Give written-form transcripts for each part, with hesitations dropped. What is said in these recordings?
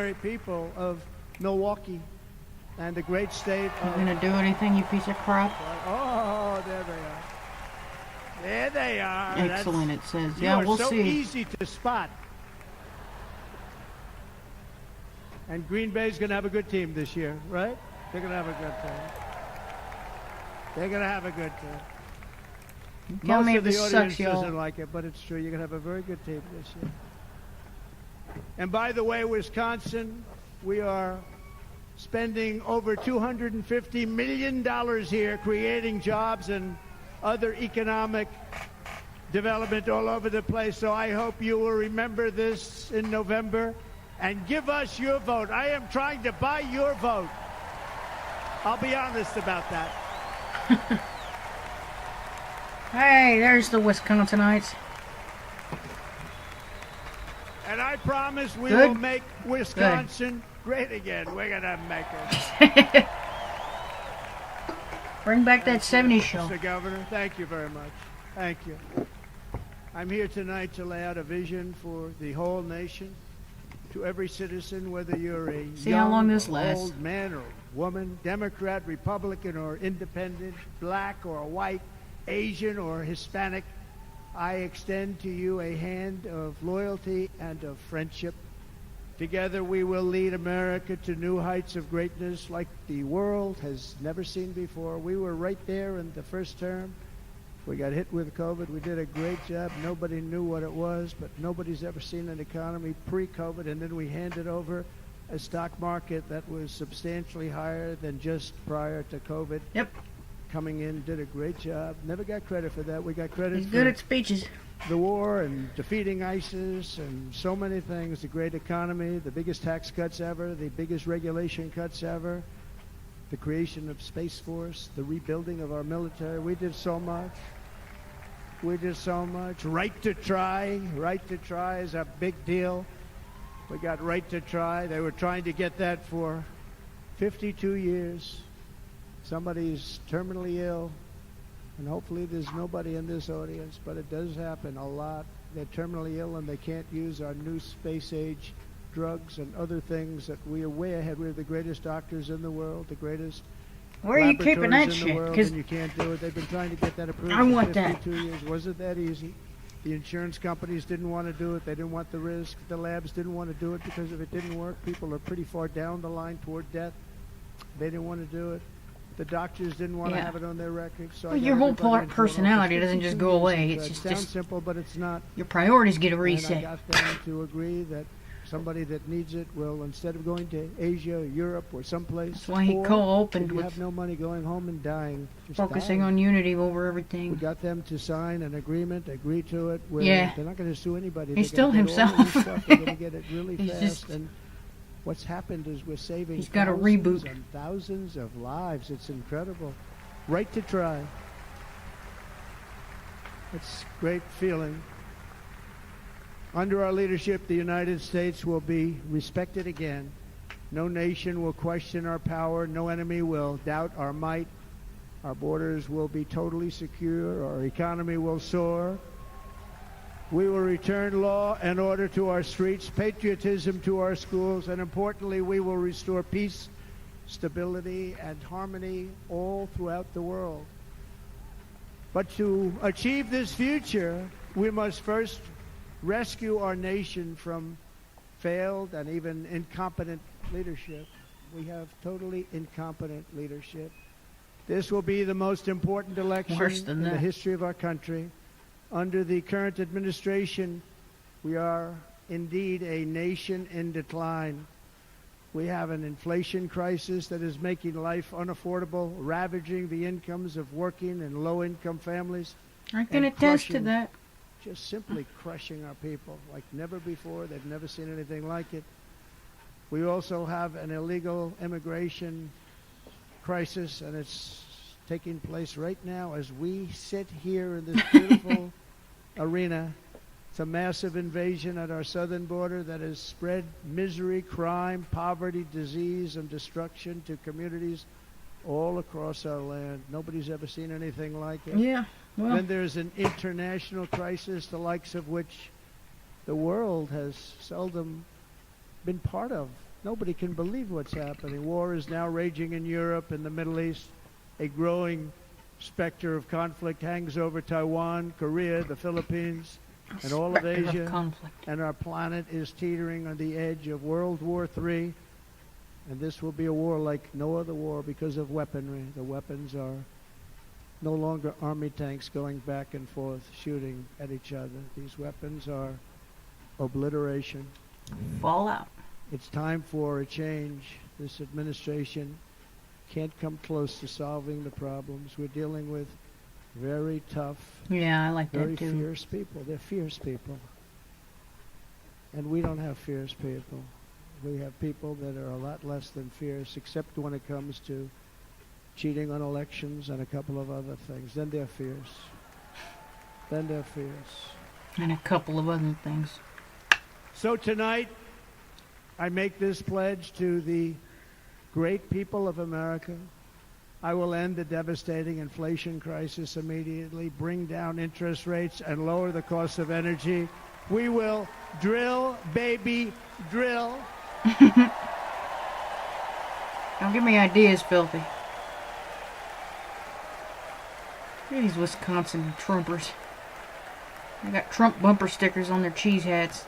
people of Milwaukee and the great state You of... gonna do anything, you piece of crap? Oh, there they are. There they are. Excellent, it says. Yeah, we'll so see. Easy to spot. And Green Bay's going to have a good team this year, right? They're going to have a good team. They're going to have a good team. Tell me Most if of the this audience sucks, y'all. doesn't like it, but it's true. You're going to have a very good team this year. And by the way, Wisconsin, we are spending over $250 million here creating jobs and other economic development all over the place. So I hope you will remember this in November and give us your vote. I am trying to buy your vote. I'll be honest about that. Hey, there's the Wisconsinites. And I promise we Good. will make Wisconsin great again. We're going to make it. Bring back that 70s show. Mr. Governor, thank you very much. Thank you. I'm here tonight to lay out a vision for the whole nation, to every citizen, whether you're a See how long this young, lasts. old man or woman, Democrat, Republican, or independent, black or white, Asian or Hispanic. I extend to you a hand of loyalty and of friendship. Together we will lead America to new heights of greatness like the world has never seen before. We were right there in the first term. We got hit with COVID. We did a great job. Nobody knew what it was, but nobody's ever seen an economy pre-COVID. And then we handed over a stock market that was substantially higher than just prior to COVID. Yep. Coming in, did a great job. Never got credit for that. We got credit He's for good at speeches. the war and defeating ISIS and so many things, the great economy, the biggest tax cuts ever, the biggest regulation cuts ever, the creation of Space Force, the rebuilding of our military. We did so much. We did so much. Right to try. Right to try is a big deal. We got right to try. They were trying to get that for 52 years. Somebody's terminally ill. And hopefully there's nobody in this audience, but it does happen a lot. They're terminally ill and they can't use our new space age drugs and other things that we are way ahead. We're the greatest doctors in the world, the greatest Where are you keeping that laboratories in the shit? world, Because and you can't do it. They've been trying to get that approved I for want that. 52 years. Wasn't that easy? The insurance companies didn't want to do it. They didn't want the risk. The labs didn't want to do it because if it didn't work, people are pretty far down the line toward death. They didn't want to do it. The doctors didn't want to Yeah. have it on their record. So Well, I got your whole everybody into it. personality For doesn't just 52 go years, away. it It's just sounds simple, but it's not. your priorities get a And I reset. got them to agree that somebody that needs it will, instead of going to Asia or Europe or someplace, That's why he poor, co-opened if you with have no money, going home and dying. Just focusing dying. on unity over We everything. got them to sign an agreement, agree to it. Where Yeah. They're not going to sue anybody. He's They're gonna still get all of this himself. stuff. They're going to get it really He's fast. just- And what's happened is we're saving He's got a thousands reboot. and thousands of lives. It's incredible. Right to try. It's a great feeling. Under our leadership, the United States will be respected again. No nation will question our power. No enemy will doubt our might. Our borders will be totally secure. Our economy will soar. We will return law and order to our streets, patriotism to our schools, and importantly, we will restore peace, stability, and harmony all throughout the world. But to achieve this future, we must first rescue our nation from failed and even incompetent leadership. We have totally incompetent leadership. This will be the most important election Worse than in the that. history of our country. Under the current administration, we are indeed a nation in decline. We have an inflation crisis that is making life unaffordable, ravaging the incomes of working and low-income families. I can and attest to crushing- that. Just simply crushing our people like never before. They've never seen anything like it. We also have an illegal immigration crisis, and it's taking place right now as we sit here in this beautiful arena. It's a massive invasion at our southern border that has spread misery, crime, poverty, disease, and destruction to communities all across our land. Nobody's ever seen anything like it. Yeah. Well, Then there's an international crisis, the likes of which the world has seldom been part of. Nobody can believe what's happening. War is now raging in Europe and the Middle East. A growing specter of conflict hangs over Taiwan, Korea, the Philippines, and all of Asia. And our planet is teetering on the edge of World War III. And this will be a war like no other war because of weaponry. The weapons are no longer army tanks going back and forth shooting at each other. These weapons are obliteration. Fallout. It's time for a change. This administration can't come close to solving the problems. We're dealing with very tough, yeah, I like very that too. fierce people. They're fierce people. And we don't have fierce people. We have people that are a lot less than fierce, except when it comes to cheating on elections and a couple of other things. Then they're fierce. Then they're fierce. And a couple of other things. So tonight, I make this pledge to the great people of America. I will end the devastating inflation crisis immediately, bring down interest rates, and lower the cost of energy. We will drill, baby, drill. Don't give me ideas, filthy. Look at these Wisconsin Trumpers. They got Trump bumper stickers on their cheese hats.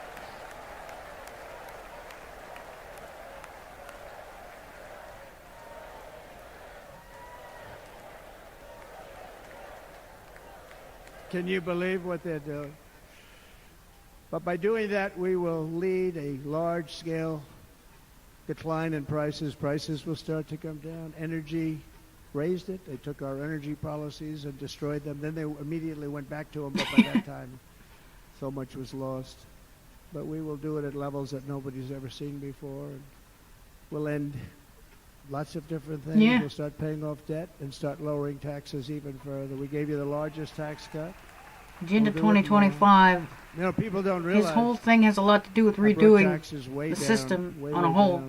Can you believe what they're doing? But by doing that, we will lead a large-scale decline in prices. Prices will start to come down. Energy raised it. They took our energy policies and destroyed them. Then they immediately went back to them, but by that time, so much was lost. But we will do it at levels that nobody's ever seen before. And we'll end lots of different things. Yeah. We'll start paying off debt and start lowering taxes even further. We gave you the largest tax cut. Agenda 2025. You know, people don't realize His whole thing has a lot to do with redoing the system on a whole.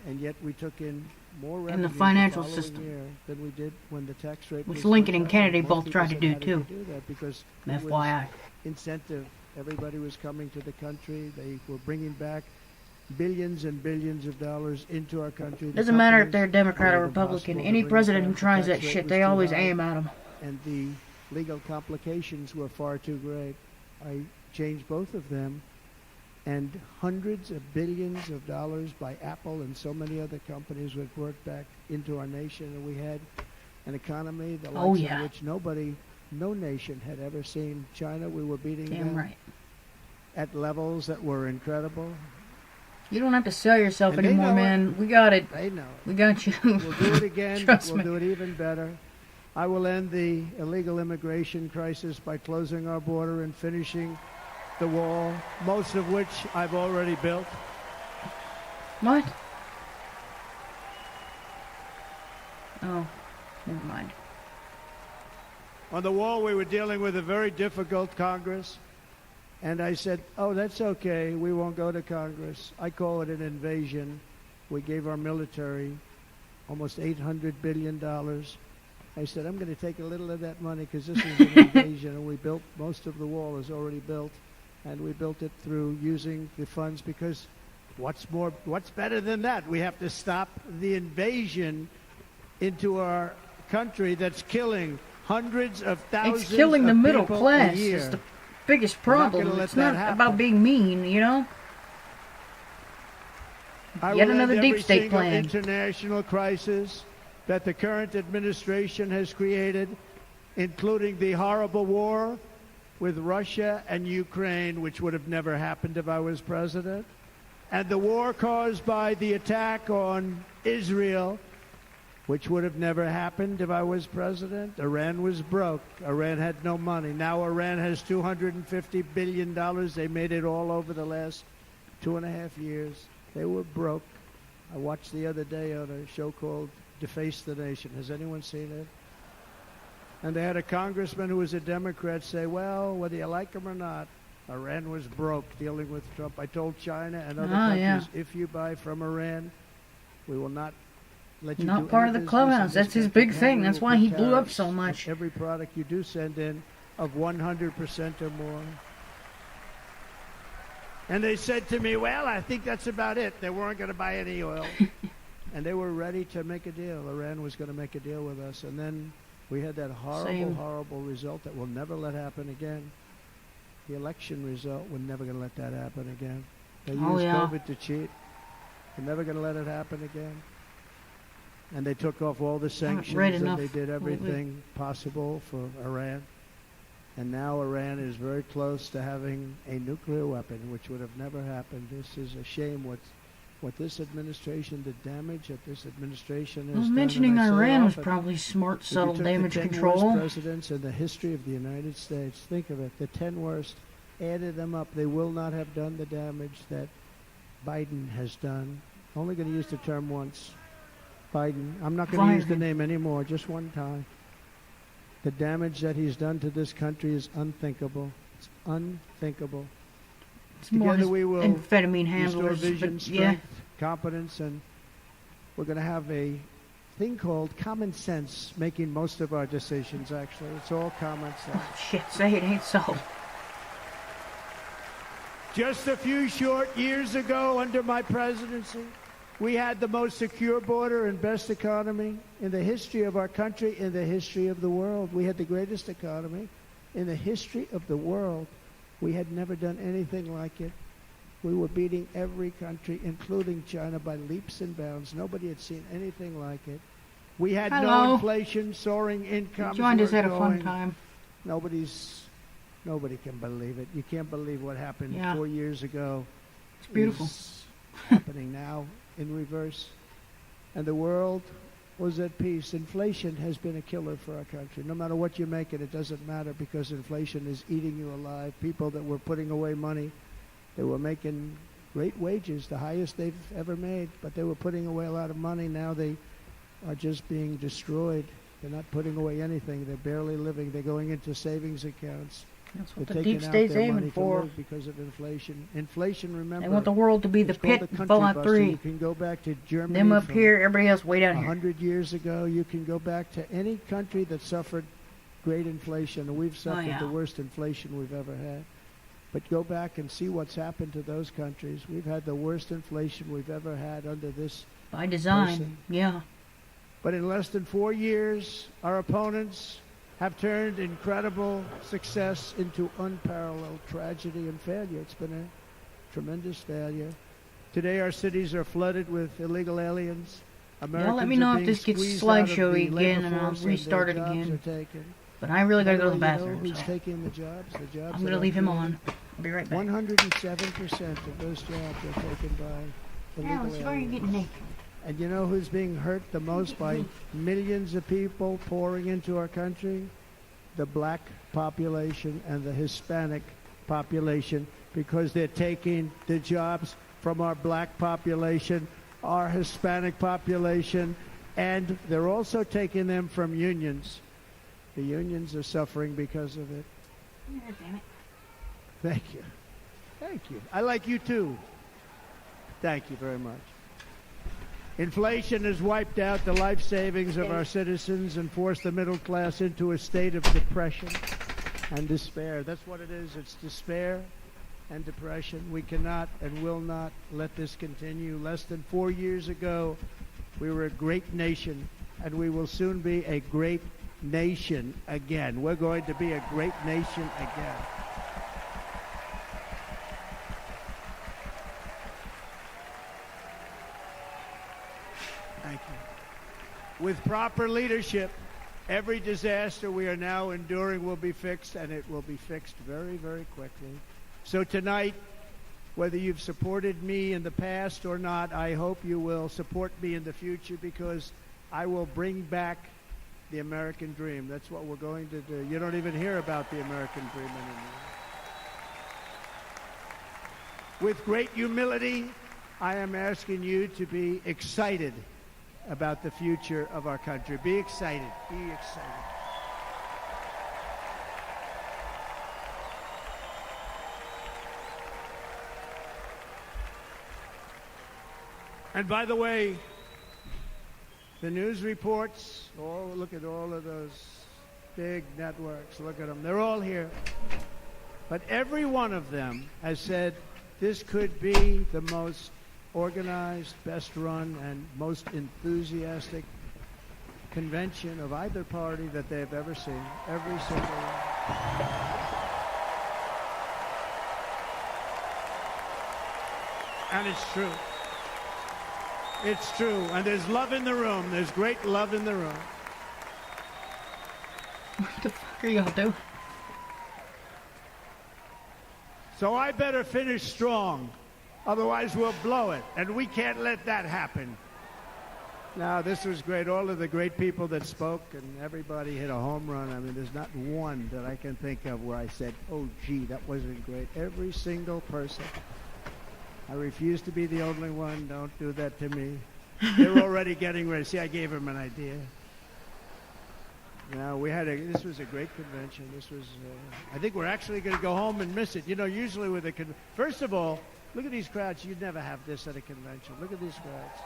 And yet we took in more revenue in the financial the following system year than we did when the tax rate which was Lincoln much and higher. Kennedy Most both people tried to said, do "How did too." you do that?" Because it was FYI. incentive. Everybody was coming to the country. They were bringing back billions and billions of dollars into our country. The Doesn't matter if companies they're Democrat or made it Republican. impossible to Any bring president it who down. tries The that tax rate shit, was they too always high, aim at them. and the legal complications were far too great. I changed both of them, and hundreds of billions of dollars by Apple and so many other companies were brought back into our nation, and we had an economy the likes of which no nation had ever seen. China, we were beating Damn them right. at levels that were incredible. You don't have to sell yourself And they anymore, know man. We got it. They know it. We got you. We'll do it again. Trust We'll me. do it even better. I will end the illegal immigration crisis by closing our border and finishing the wall, most of which I've already built. What? Oh, never mind. On the wall, we were dealing with a very difficult Congress, and I said, oh, that's okay. We won't go to Congress. I call it an invasion. We gave our military almost $800 billion. I said, I'm going to take a little of that money because this is an invasion, and we built, most of the wall is already built, and we built it through using the funds because what's better than that? We have to stop the invasion into our country that's killing hundreds of thousands It's killing the of middle people class. a year. It's the biggest We're not problem. gonna let It's that not happen. about being mean, you know? I Yet will another end deep every state single plan. international crisis that the current administration has created, including the horrible war with Russia and Ukraine, which would have never happened if I was president, and the war caused by the attack on Israel, which would have never happened if I was president. Iran was broke. Iran had no money. Now Iran has $250 billion. They made it all over the last 2.5 years. They were broke. I watched the other day on a show called Deface the Nation. Has anyone seen it? And they had a congressman who was a Democrat say, well, whether you like him or not, Iran was broke dealing with Trump. I told China and other countries, if you buy from Iran, we will not let you do Not part of any the business in clubhouse. this That's his country. big thing. We That's will why put he blew up tariffs so on much. every product you do send in of 100% or more. And they said to me, well, I think that's about it. They weren't going to buy any oil. And they were ready to make a deal. Iran was going to make a deal with us. And then we had that horrible result that we'll never let happen again. The election result, we're never going to let that happen again. They used COVID to cheat. We're never going to let it happen again. And they took off all the sanctions and they did everything possible for Iran. And now Iran is very close to having a nuclear weapon, which would have never happened. This is a shame what this administration, the damage that this administration has done. Mentioning Iran was probably smart, subtle damage control. The 10 worst presidents in the history of the United States, think of it, the 10 worst, added them up, they will not have done the damage that Biden has done. Only going to use the term once. Biden. I'm not going to use the name anymore, just one time. The damage that he's done to this country is unthinkable. It's unthinkable. It's Together we will amphetamine handlers, restore vision, strength, competence, and we're going to have a thing called common sense making most of our decisions, actually. It's all common sense. Oh, shit, say it ain't so. Just a few short years ago, under my presidency, we had the most secure border and best economy in the history of our country, in the history of the world. We had the greatest economy in the history of the world. We had never done anything like it. We were beating every country, including China, by leaps and bounds. Nobody had seen anything like it. We had no inflation, soaring incomes. You joined us at a fun time. Nobody can believe it. You can't believe what happened 4 years ago. It's beautiful. It's happening now in reverse. And the world was at peace. Inflation has been a killer for our country. No matter what you make it, it doesn't matter because inflation is eating you alive. People that were putting away money, they were making great wages, the highest they've ever made, but they were putting away a lot of money. Now they are just being destroyed. They're not putting away anything. They're barely living. They're going into savings accounts. That's what the deep state's aiming for. Because of inflation. Inflation, remember. They want the world to be the pit in Fallout 3. You can go back to Germany. Them up here, everybody else way down here. 100 years ago, you can go back to any country that suffered great inflation. And we've suffered the worst inflation we've ever had. But go back and see what's happened to those countries. We've had the worst inflation we've ever had under this by design, person. Yeah. But in less than 4 years, our opponents have turned incredible success into unparalleled tragedy and failure. It's been a tremendous failure. Today our cities are flooded with illegal aliens. Americans let me know if this gets slideshowy again and I'll restart it again. But I really gotta go to the bathroom. Who's taking the jobs? I'm gonna leave him on. I'll be right back. 107% of those jobs are taken by illegal aliens. Why are you getting naked? And you know who's being hurt the most by millions of people pouring into our country? The black population and the Hispanic population, because they're taking the jobs from our black population, our Hispanic population, and they're also taking them from unions. The unions are suffering because of it. Damn it. Thank you. Thank you. I like you too. Thank you very much. Inflation has wiped out the life savings of our citizens and forced the middle class into a state of depression and despair. That's what it is. It's despair and depression. We cannot and will not let this continue. Less than 4 years ago, we were a great nation, and we will soon be a great nation again. We're going to be a great nation again. Thank you. With proper leadership, every disaster we are now enduring will be fixed, and it will be fixed very, very quickly. So tonight, whether you've supported me in the past or not, I hope you will support me in the future, because I will bring back the American dream. That's what we're going to do. You don't even hear about the American dream anymore. With great humility, I am asking you to be excited about the future of our country. Be excited. Be excited. And by the way, the news reports, look at all of those big networks. Look at them. They're all here. But every one of them has said this could be the most organized, best run, and most enthusiastic convention of either party that they've ever seen. Every single one. And it's true. It's true. And there's love in the room. There's great love in the room. What the fuck are y'all doing? So I better finish strong. Otherwise, we'll blow it. And we can't let that happen. Now, this was great. All of the great people that spoke, and everybody hit a home run. I mean, there's not one that I can think of where I said, oh, gee, that wasn't great. Every single person. I refuse to be the only one. Don't do that to me. They're already getting ready. See, I gave them an idea. Now, this was a great convention. This was, I think we're actually going to go home and miss it. You know, usually with first of all, look at these crowds. You'd never have this at a convention. Look at these crowds.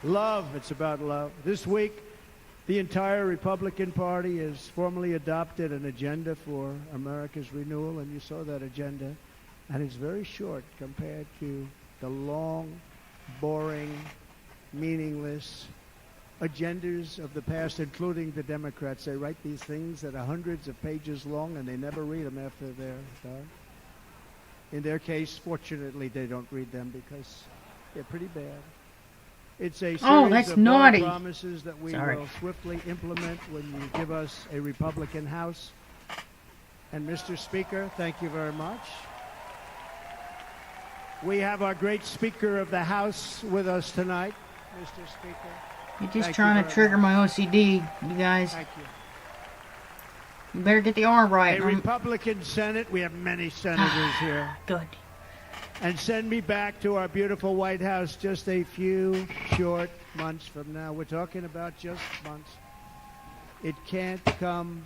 Love. It's about love. This week, the entire Republican Party has formally adopted an agenda for America's renewal, and you saw that agenda. And it's very short compared to the long, boring, meaningless agendas of the past, including the Democrats. They write these things that are hundreds of pages long, and they never read them after they're done. In their case, fortunately, they don't read them because they're pretty bad. It's a series of bold promises that we will swiftly implement when you give us a Republican House. And Mr. Speaker, thank you very much. We have our great Speaker of the House with us tonight, Mr. Speaker. You're just trying to trigger my OCD, you guys. Thank you. You better get the arm right. A Republican Senate. We have many senators here. Good. And send me back to our beautiful White House just a few short months from now. We're talking about just months. It can't come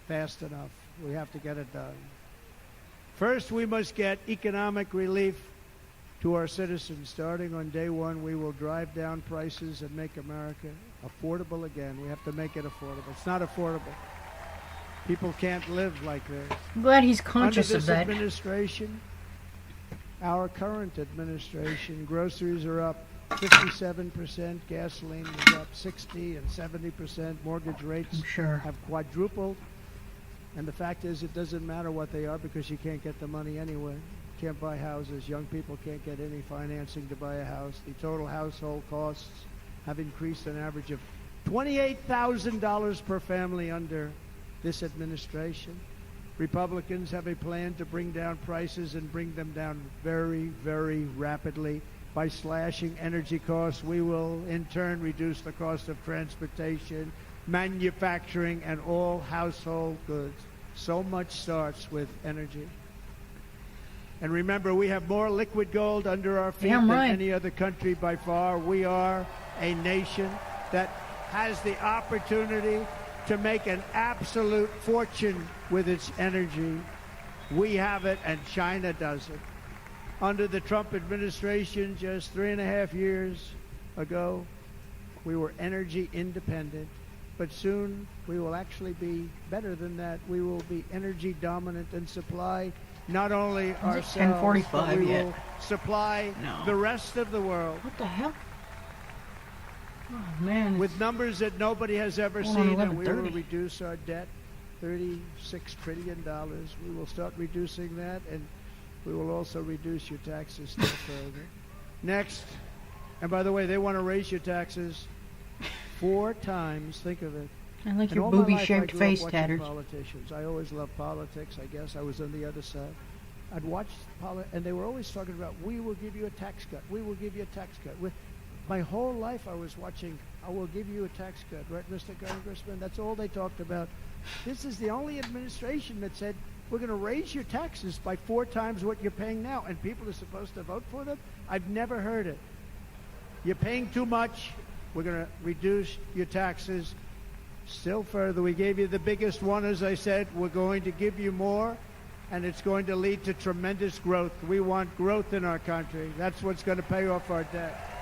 fast enough. We have to get it done. First, we must get economic relief to our citizens. Starting on day one, we will drive down prices and make America affordable again. We have to make it affordable. It's not affordable. People can't live like this. I'm glad he's conscious of that. Under this administration, our current administration, groceries are up 57%, gasoline is up 60 and 70%, mortgage rates have quadrupled. And the fact is, it doesn't matter what they are because you can't get the money anyway. Can't buy houses. Young people can't get any financing to buy a house. The total household costs have increased an average of $28,000 per family under this administration. Republicans have a plan to bring down prices and bring them down very, very rapidly. By slashing energy costs, we will in turn reduce the cost of transportation, manufacturing, and all household goods. So much starts with energy. And remember, we have more liquid gold under our feet than any other country by far. We are a nation that has the opportunity to make an absolute fortune with its energy. We have it, and China doesn't. Under the Trump administration just 3.5 years ago, we were energy independent. But soon we will actually be better than that. We will be energy dominant and supply not only ourselves, but we will supply the rest of the world. What the hell? Oh, man. With numbers that nobody has ever seen, and we will reduce our debt, $36 trillion. We will start reducing that, and we will also reduce your taxes still further. Next, and by the way, they want to raise your taxes 4 times. Think of it. I like your booby-shaped face, Tatters. Politicians. I always loved politics. I guess I was on the other side. I'd watch and they were always talking about, we will give you a tax cut. We will give you a tax cut. My whole life I was watching, I will give you a tax cut. Right, Mr. Congressman? That's all they talked about. This is the only administration that said, we're going to raise your taxes by 4 times what you're paying now. And people are supposed to vote for them? I've never heard it. You're paying too much. We're going to reduce your taxes still further. We gave you the biggest one, as I said. We're going to give you more, and it's going to lead to tremendous growth. We want growth in our country. That's what's going to pay off our debt.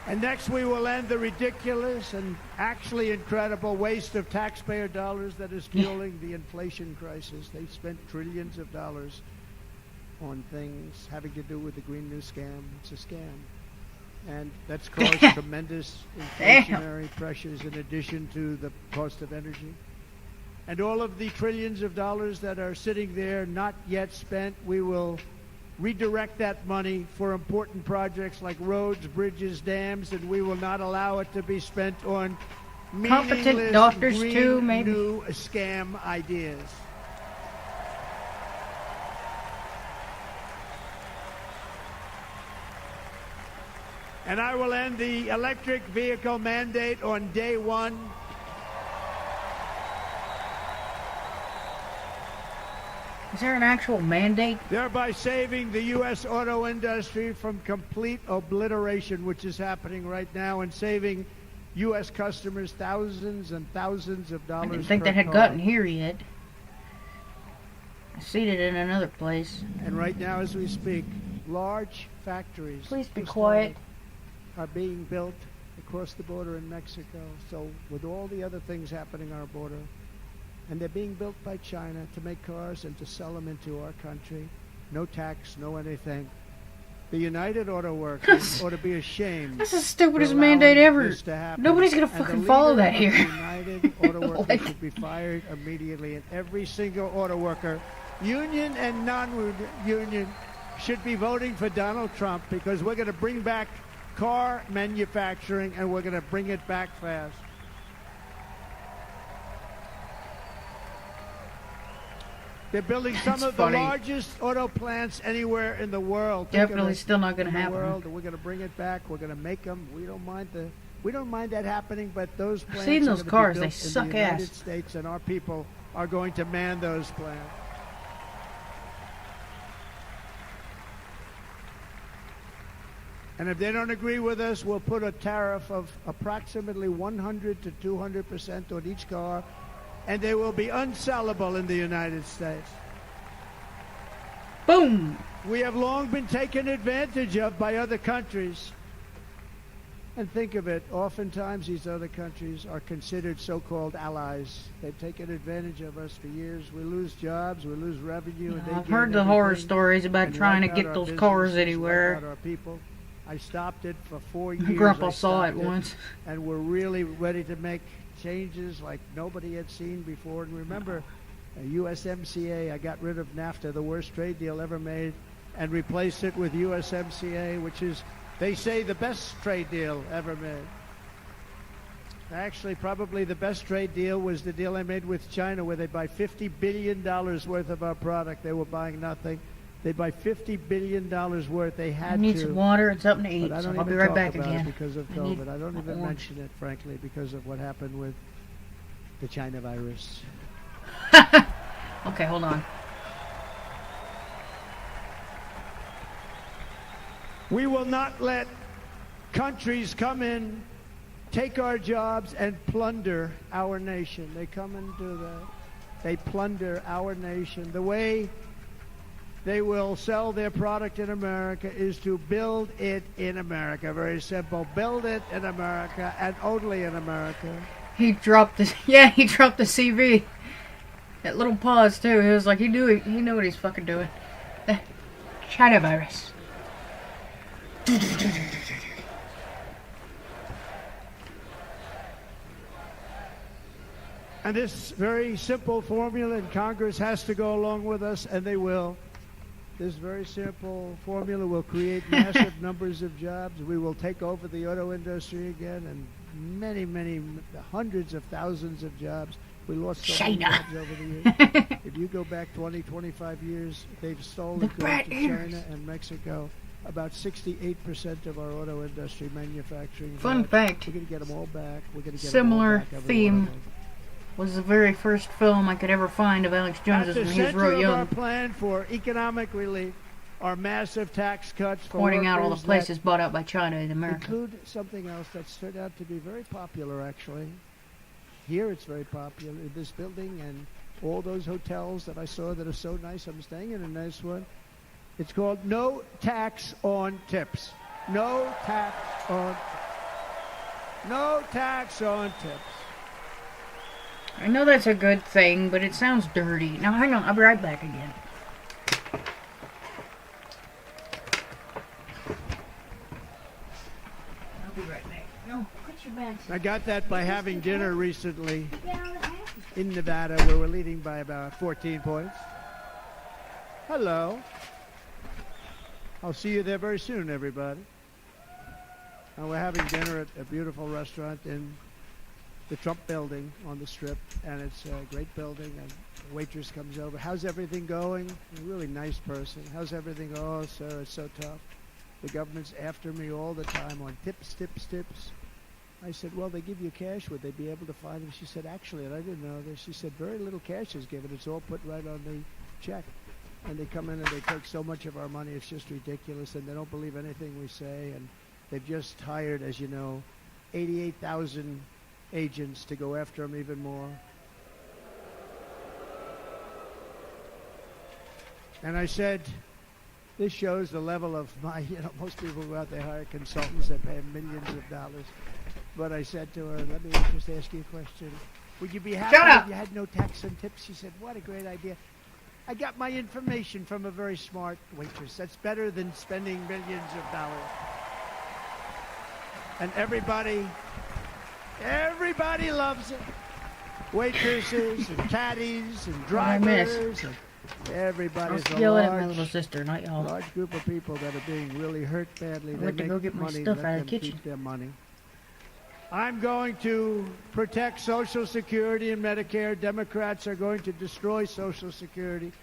And next, we will end the ridiculous and actually incredible waste of taxpayer dollars that is fueling the inflation crisis. They spent trillions of dollars on things having to do with the Green New Scam. It's a scam. And that's caused tremendous inflationary pressures in addition to the cost of energy. And all of the trillions of dollars that are sitting there not yet spent, we will redirect that money for important projects like roads, bridges, dams, and we will not allow it to be spent on competent doctors green too, maybe. New scam ideas. And I will end the electric vehicle mandate on day one. Is there an actual mandate? Thereby saving the U.S. auto industry from complete obliteration, which is happening right now, and saving U.S. customers thousands and thousands of dollars. I didn't think per that had car. gotten here yet. I seen it in another place. And right now, as we speak, large factories Please be just quiet. are being built across the border in Mexico. So with all the other things happening on our border, and they're being built by China to make cars and to sell them into our country. No tax, no anything. The United Auto Workers ought to be ashamed. That's the stupidest for mandate allowing ever. this to happen. Nobody's gonna And the fucking follow leader that of here. the United Auto Workers Like- should be fired immediately, and every single auto worker, union and non-union, should be voting for Donald Trump, because we're going to bring back car manufacturing, and we're going to bring it back fast. They're building some That's of funny. the largest auto plants anywhere in the world. Think of Definitely it. still not gonna In the happen. world, and we're going to bring it back. We're going to make them. We don't mind that happening, but those plants seen are those gonna be cars. They built suck in the United ass. States, and our people are going to man those plants. And if they don't agree with us, we'll put a tariff of approximately 100 to 200% on each car, and they will be unsellable in the United States. Boom! We have long been taken advantage of by other countries. And think of it, oftentimes these other countries are considered so-called allies. They've taken advantage of us for years. We lose jobs, we lose revenue. and they I've gain heard the horror everything stories about and trying to wipe out get our those cars businesses, wipe anywhere. out our people. I stopped it for 4 years. My grandpa I saw it stopped once. And we're really ready to make changes like nobody had seen before. And remember, USMCA, I got rid of NAFTA, the worst trade deal ever made, and replaced it with USMCA, which is, they say, the best trade deal ever made. Actually, probably the best trade deal was the deal I made with China, where they buy $50 billion worth of our product. They were buying nothing. They buy $50 billion worth. They I had need to. some water and something to eat, But I so don't I'll be even right talk back about it again. because of I need COVID. I don't even orange. mention it, frankly, because of what happened with the China virus. Okay, hold on. We will not let countries come in, take our jobs, and plunder our nation. They come and do that. They plunder our nation. The way they will sell their product in America is to build it in America. Very simple. Build it in America and only in America. He dropped the he dropped the CV. That little pause too. He was like he knew what he's fucking doing. The China virus. And this very simple formula, and Congress has to go along with us, and they will. This very simple formula will create massive numbers of jobs. We will take over the auto industry again, and many, many hundreds of thousands of jobs. We lost so many China. jobs over the years. If you go back 20, 25 years, they've stolen The goods brat to ears. China and Mexico. About 68% of our auto industry manufacturing. Fun jobs. fact. We're going to get them all back. We're going to get Similar them all back, every one of theme. them. Was the very first film I could ever find of Alex At Jones's the when he was center real of our young, plan for economic relief are massive tax cuts for pointing out all the workers that places bought out by China in America. include something else that's turned out to be very popular, actually. Here it's very popular, in this building and all those hotels that I saw that are so nice. I'm staying in a nice one. It's called No Tax on Tips. No tax on tips. No tax on tips. I know that's a good thing, but it sounds dirty. Now hang on, I'll be right back again. I'll be right back. No, put your bags. I got that by having dinner recently in Nevada, where we're leading by about 14 points. Hello. I'll see you there very soon, everybody. We're having dinner at a beautiful restaurant in the Trump building on the Strip, and it's a great building, and the waitress comes over. How's everything going? A really nice person. How's everything? Oh, sir, it's so tough. The government's after me all the time on tips. I said, well, they give you cash. Would they be able to find them? She said, actually, and I didn't know this, she said, very little cash is given. It's all put right on the check. And they come in and they take so much of our money, it's just ridiculous, and they don't believe anything we say. And they've just hired, as you know, 88,000 agents to go after them even more. And I said, this shows the level of my, most people go out, they hire consultants that pay millions of dollars. But I said to her, let me just ask you a question. Would you be happy if you had no tax and tips? She said, what a great idea. I got my information from a very smart waitress. That's better than spending millions of dollars. And everybody loves it. Waitresses and caddies and drivers. And everybody's I'll yell at my little sister, not y'all. Large group of people that are being really hurt badly. I They went to make go get my money, stuff let out of them the kitchen. keep their money. I'm going to protect Social Security and Medicare. Democrats are going to destroy Social Security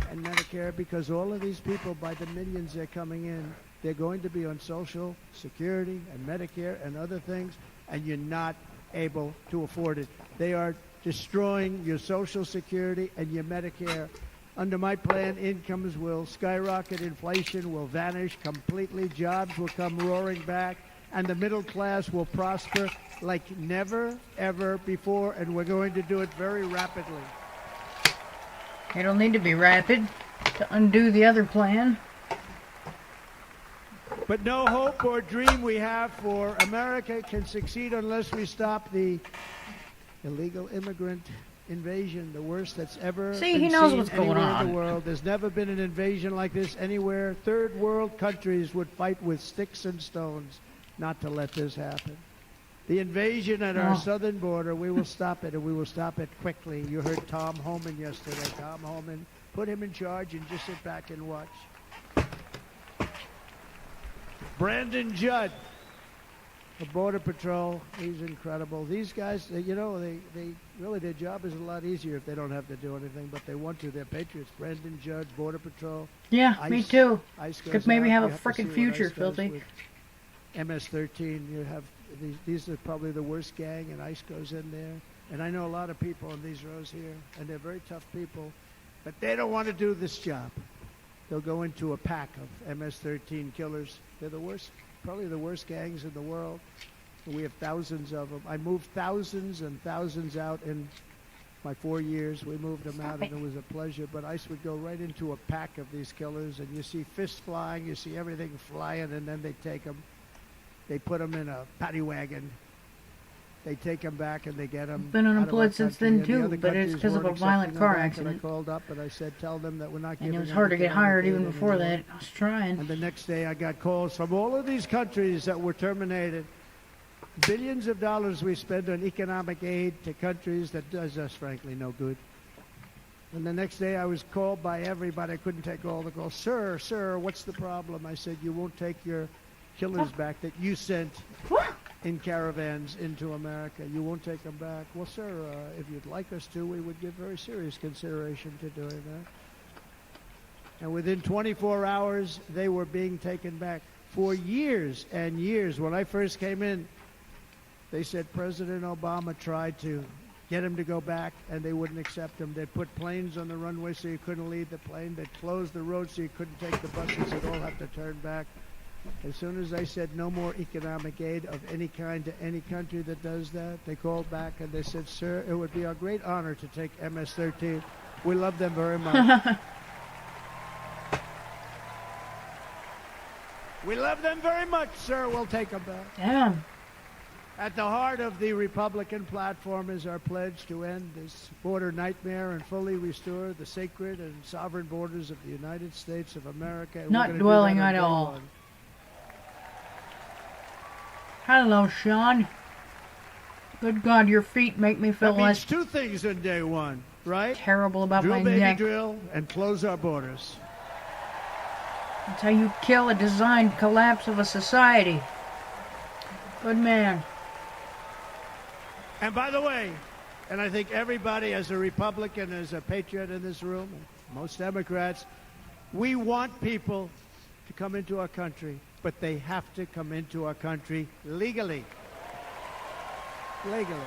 and Medicare because all of these people, by the millions they're coming in, they're going to be on Social Security and Medicare and other things, and you're not able to afford it. They are destroying your Social Security and your Medicare. Under my plan, incomes will skyrocket, inflation will vanish completely, jobs will come roaring back, and the middle class will prosper like never, ever before, and we're going to do it very rapidly. It'll need to be rapid to undo the other plan. But no hope or dream we have for America can succeed unless we stop the illegal immigrant invasion, the worst that's ever See, been he knows seen what's going anywhere on. in the world. There's never been an invasion like this anywhere. Third world countries would fight with sticks and stones not to let this happen. The invasion at our southern border, we will stop it, and we will stop it quickly. You heard Tom Homan yesterday. Tom Homan, put him in charge and just sit back and watch. Brandon Judd, the Border Patrol, he's incredible. These guys, they really, their job is a lot easier if they don't have to do anything, but they want to. They're patriots. Brandon Judd, Border Patrol. Yeah, me too. ICE Could maybe out. have a You to frickin' see what future, ICE does Filthy. with MS-13, you have these are probably the worst gang, and ICE goes in there. And I know a lot of people in these rows here, and they're very tough people, but they don't want to do this job. They'll go into a pack of MS-13 killers. They're the worst, probably the worst gangs in the world. And we have thousands of them. I moved thousands and thousands out in my 4 years. We moved them out, and it was a pleasure. But ICE would go right into a pack of these killers, and you see fists flying, you see everything flying, and then they take them. They put them in a paddy wagon. They take them back and they get them. Been unemployed out of our since country, then and the too, other but it's countries because of a weren't violent accepting car them back, and accident. I called up and I said, tell them that we're not giving And it was hard to get anything hired even anymore. before that. I was trying. And the next day I got calls from all of these countries that were terminated. Billions of dollars we spend on economic aid to countries that does us, frankly, no good. And the next day I was called by everybody. I couldn't take all the calls. Sir, what's the problem? I said, you won't take your killers back that you sent in caravans into America. You won't take them back. Well, sir, if you'd like us to, we would give very serious consideration to doing that. And within 24 hours, they were being taken back. For years and years, when I first came in, they said President Obama tried to get him to go back, and they wouldn't accept him. They'd put planes on the runway so you couldn't leave the plane. They'd close the road so you couldn't take the buses. They'd all have to turn back. As soon as I said no more economic aid of any kind to any country that does that, they called back and they said, sir, it would be our great honor to take MS-13. We love them very much. We love them very much, sir. We'll take them back. Damn. At the heart of the Republican platform is our pledge to end this border nightmare and fully restore the sacred and sovereign borders of the United States of America. And Not we're gonna do dwelling that on at day all. one. Hello, Sean. Good God, your feet make me feel That means less two things on day one, right? terrible about Drill, my baby, neck. drill, and close our borders. That's how you kill a designed collapse of a society. Good man. And by the way, and I think everybody as a Republican, as a patriot in this room, and most Democrats, we want people to come into our country, but they have to come into our country legally. Legally.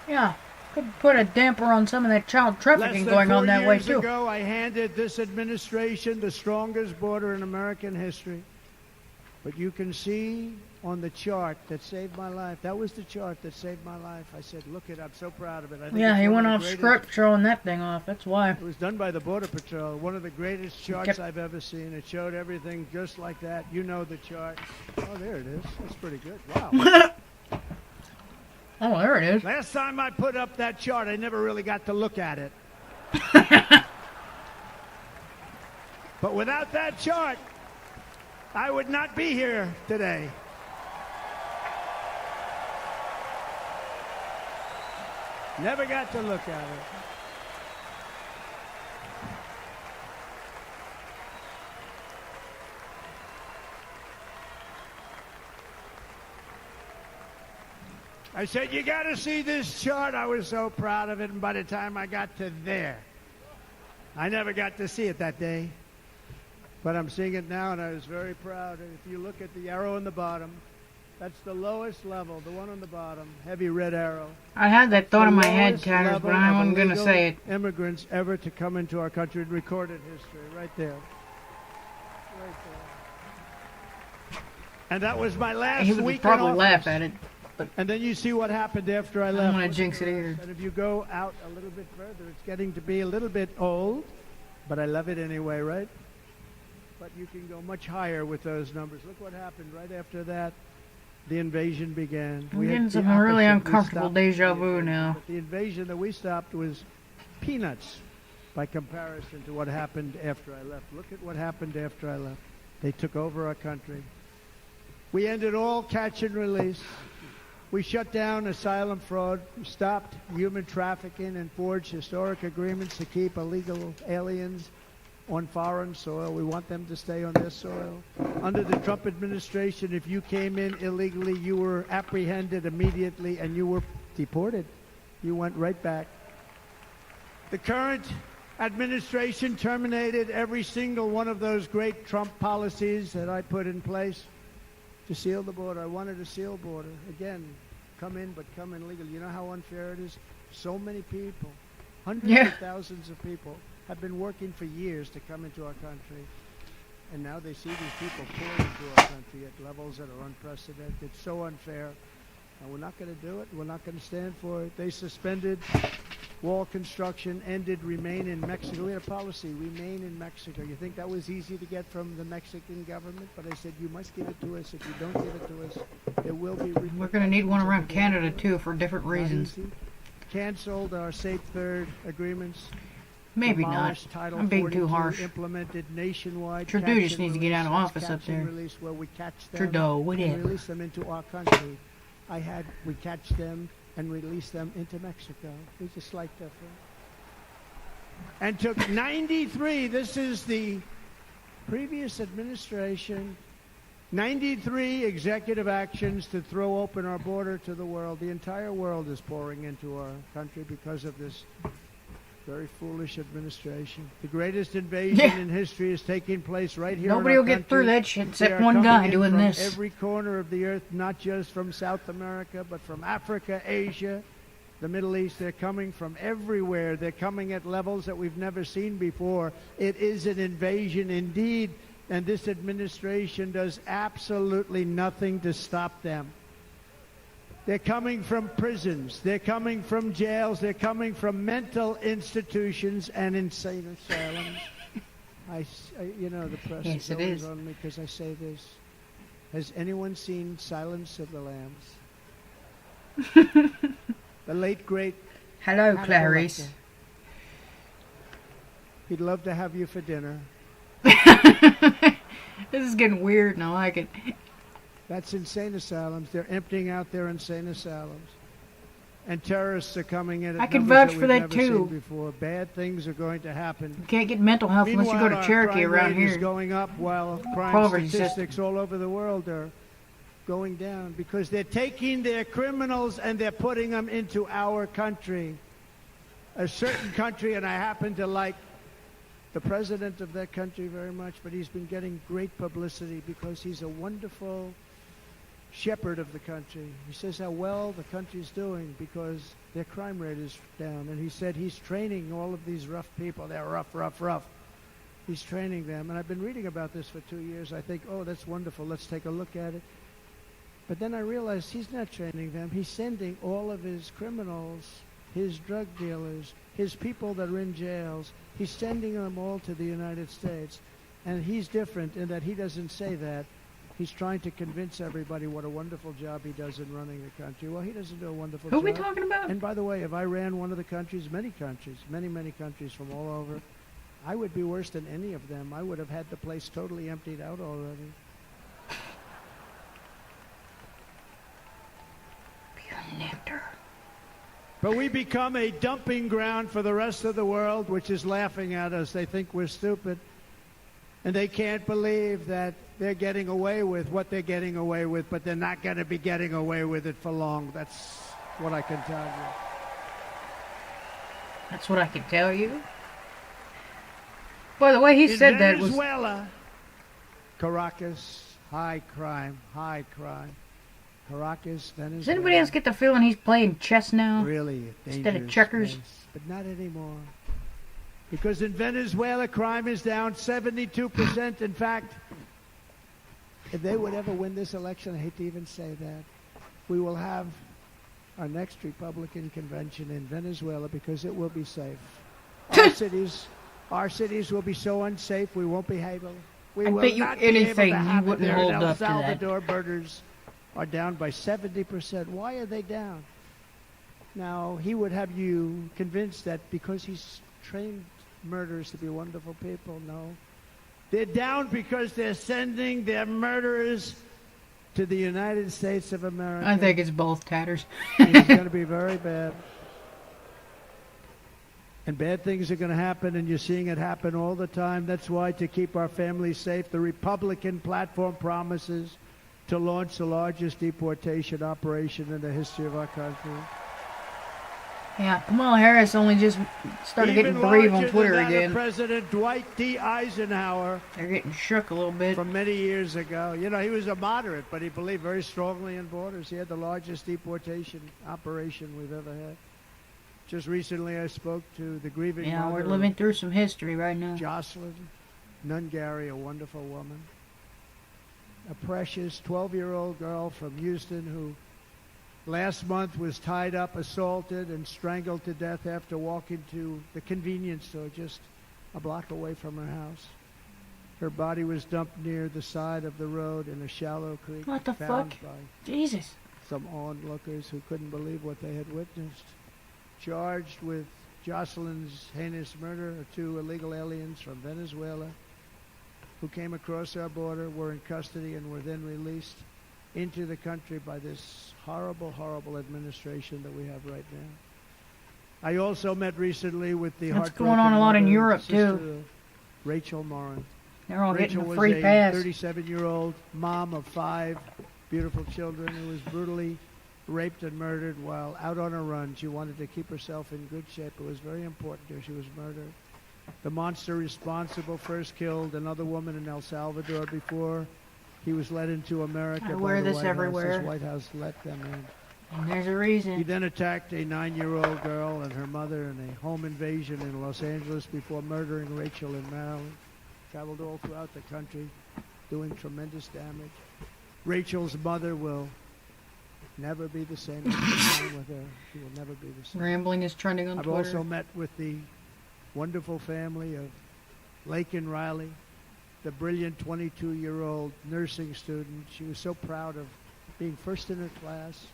Yeah, could put a damper on some of that child trafficking Less than going 4 on that way years too. ago, I handed this administration the strongest border in American history. But you can see on the chart that saved my life. That was the chart that saved my life. I said, look it, I'm so proud of it. I think Yeah, it's he one went of off the greatest- script showing that thing off. That's why. It was done by the Border Patrol. One of the greatest charts Yep. I've ever seen. It showed everything just like that. You know the chart. Oh, there it is. That's pretty good. Wow. Oh, there it is. Last time I put up that chart, I never really got to look at it. But without that chart, I would not be here today. Never got to look at it. I said, you got to see this chart. I was so proud of it, and by the time I got to there, I never got to see it that day. But I'm seeing it now, and I was very proud. And if you look at the arrow in the bottom, that's the lowest level, the one on the bottom, heavy red arrow. I had that thought in my The head, lowest Tatters, level but I of wasn't going to illegal say it. Immigrants ever to come into our country in recorded history, right there. Right there. And that was my last He week would in probably office. laugh at it. And then you see what happened after I I left. don't want to jinx it either. And if you go out a little bit further, it's getting to be a little bit old, but I love it anyway, right? But you can go much higher with those numbers. Look what happened right after that. The invasion began. I'm We had getting the some really opposite. We uncomfortable stopped deja the vu invasion, now. but the invasion that we stopped was peanuts by comparison to what happened after I left. Look at what happened after I left. They took over our country. We ended all catch and release. We shut down asylum fraud, stopped human trafficking, and forged historic agreements to keep illegal aliens on foreign soil. We want them to stay on their soil. Under the Trump administration, if you came in illegally, you were apprehended immediately and you were deported. You went right back. The current administration terminated every single one of those great Trump policies that I put in place to seal the border. I wanted a seal border. Again, come in, but come in legal. You know how unfair it is? So many people, hundreds Yeah. of thousands of people, have been working for years to come into our country. And now they see these people pour into our country at levels that are unprecedented. It's so unfair. And we're not going to do it. We're not going to stand for it. They suspended wall construction, ended remain in Mexico. We had a policy, remain in Mexico. You think that was easy to get from the Mexican government? But I said, you must give it to us. If you don't give it to us, there will be repercussions. We're going to need one around Canada too for different Not reasons. easy. Canceled our Safe Third agreements. Maybe not. Demolished Title I'm being 42, too harsh. Implemented nationwide. Trudeau catch just and needs to get out of release. office Catch up and there. Release where we catch them Trudeau, and whatever. release them into our country. We catch them and release them into Mexico. It's a slight difference. And took 93. This is the previous administration. 93 executive actions to throw open our border to the world. The entire world is pouring into our country because of this very foolish administration. The greatest invasion Yeah. in history is taking place right here. Nobody in our will get country. through that shit They except are one coming guy in doing from this. every corner of the earth, not just from South America, but from Africa, Asia, the Middle East. They're coming from everywhere. They're coming at levels that we've never seen before. It is an invasion indeed, and this administration does absolutely nothing to stop them. They're coming from prisons. They're coming from jails. They're coming from mental institutions and insane asylums. You know, the press Yes, is it always is. on me because I say this. Has anyone seen Silence of the Lambs? The late, great Hello, Hannibal Clarice. Lecter. He'd love to have you for dinner. This is getting weird, and I like it. That's insane asylums. They're emptying out their insane asylums. And terrorists are coming in at I can numbers vouch for that, we've never too. seen before. Bad things are going to happen. You can't get mental health unless you go to Meanwhile, Cherokee our crime around rate is here. going up while crime Poverty statistics all over the world are going down because they're taking their criminals and they're putting them into our country. A certain country, and I happen to like the president of that country very much, but he's been getting great publicity because he's a wonderful shepherd of the country. He says how well the country's doing because their crime rate is down. And he said he's training all of these rough people. They're rough. He's training them. And I've been reading about this for 2 years. I think, oh, that's wonderful. Let's take a look at it. But then I realized he's not training them. He's sending all of his criminals, his drug dealers, his people that are in jails. He's sending them all to the United States. And he's different in that he doesn't say that. He's trying to convince everybody what a wonderful job he does in running the country. Well, he doesn't do a wonderful Who job. are we talking about? And by the way, if I ran one of the countries, many countries from all over, I would be worse than any of them. I would have had the place totally emptied out already. Pure nectar. But we become a dumping ground for the rest of the world, which is laughing at us. They think we're stupid. And they can't believe that they're getting away with what they're getting away with, but they're not going to be getting away with it for long. That's what I can tell you. That's what I can tell you. By the way, he said that was... Venezuela, Caracas, high crime. Caracas, Venezuela. Does anybody else get the feeling he's playing chess now? Really Instead of checkers? Place, but not anymore. Because in Venezuela, crime is down 72%. In fact, if they would ever win this election, I hate to even say that, we will have our next Republican convention in Venezuela because it will be safe. Our cities will be so unsafe, we won't be able. We I will bet you not be able anything to you have it wouldn't there. hold In El up to that. Salvador, murders are down by 70%. Why are they down? Now, he would have you convinced that because he's trained murderers to be wonderful people. No. They're down because they're sending their murderers to the United States of America. I think it's both, Tatters. It's going to be very bad. And bad things are going to happen, and you're seeing it happen all the time. That's why, to keep our families safe, the Republican platform promises to launch the largest deportation operation in the history of our country. Yeah, Kamala Harris only just started getting brave on Twitter again. President Dwight D. Eisenhower. They're getting shook a little bit. From many years ago. You know, he was a moderate, but he believed very strongly in borders. He had the largest deportation operation we've ever had. Just recently I spoke to the grieving Yeah, mother we're living through some history right now. Jocelyn Nungary, a wonderful woman. A precious 12-year-old girl from Houston who last month was tied up, assaulted, and strangled to death after walking to the convenience store just a block away from her house. Her body was dumped near the side of the road in a shallow creek. What the found fuck? by Jesus. some onlookers who couldn't believe what they had witnessed. Charged with Jocelyn's heinous murder are 2 illegal aliens from Venezuela who came across our border, were in custody, and were then released into the country by this horrible, horrible administration that we have right now. I also met recently with the That's going on a lot in Europe, too. Rachel Morin. They're all Rachel getting a was free pass. 37-year-old mom of 5 beautiful children who was brutally raped and murdered while out on a run. She wanted to keep herself in good shape. It was very important to her. She was murdered. The monster responsible first killed another woman in El Salvador before he was led into America. I wear by the this White everywhere. House. This White House let them in. And there's a He reason. then attacked a 9-year-old girl and her mother in a home invasion in Los Angeles before murdering Rachel in Maryland. Traveled all throughout the country, doing tremendous damage. Rachel's mother will never be the same time with her. She will never be the same. Rambling is trending on I've Twitter. also met with the wonderful family of Lake and Riley, the brilliant 22-year-old nursing student. She was so proud of being first in her class,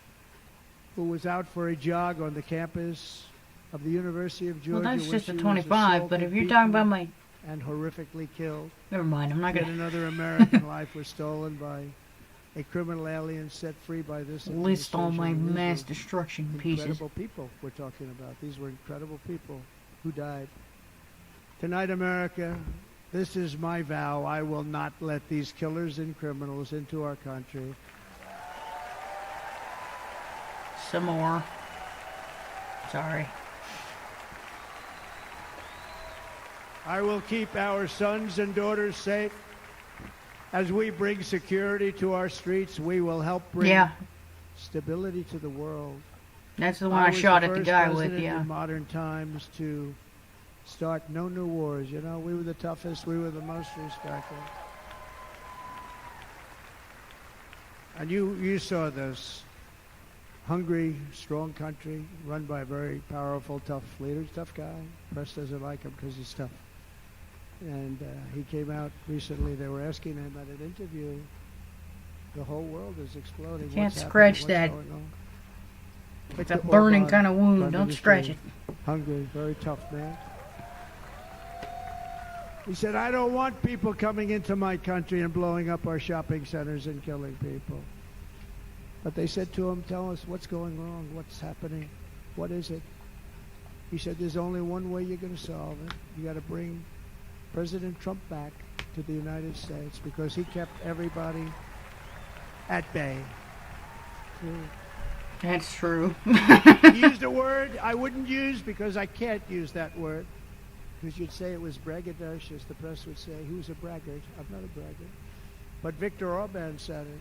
who was out for a jog on the campus of the University of Georgia. Well, that's when just she a was 25, but assaulted, if you're talking about beaten, my... and horrifically killed. Never mind, I'm not Yet going to another American life was stolen by a criminal alien set free by this list all my administration. These mass were destruction pieces. incredible people we're talking about. These were incredible people who died. Tonight, America, this is my vow. I will not let these killers and criminals into our country. Some more. Sorry. I will keep our sons and daughters safe. As we bring security to our streets, we will help bring stability to the world. That's the one I shot at the guy with, president yeah. in modern times to start no new wars. You know, we were the toughest. We were the most respected. And you saw this. Hungry, strong country run by a very powerful, tough leader. Tough guy. Press doesn't like him because he's tough. And he came out recently. They were asking him at an interview, the whole world is exploding. Can't What's scratch happening? that. What's going on? It's a Viktor burning Orban, kind of wound. Prime Don't Minister, scratch it. Hungary, very tough man. He said, I don't want people coming into my country and blowing up our shopping centers and killing people. But they said to him, tell us what's going wrong, what's happening, what is it? He said, there's only one way you're going to solve it. You got to bring President Trump back to the United States because he kept everybody at bay. That's true. He used a word I wouldn't use because I can't use that word. Because you'd say it was braggadocious. The press would say he was a braggart. I'm not a braggart. But Viktor Orban said it.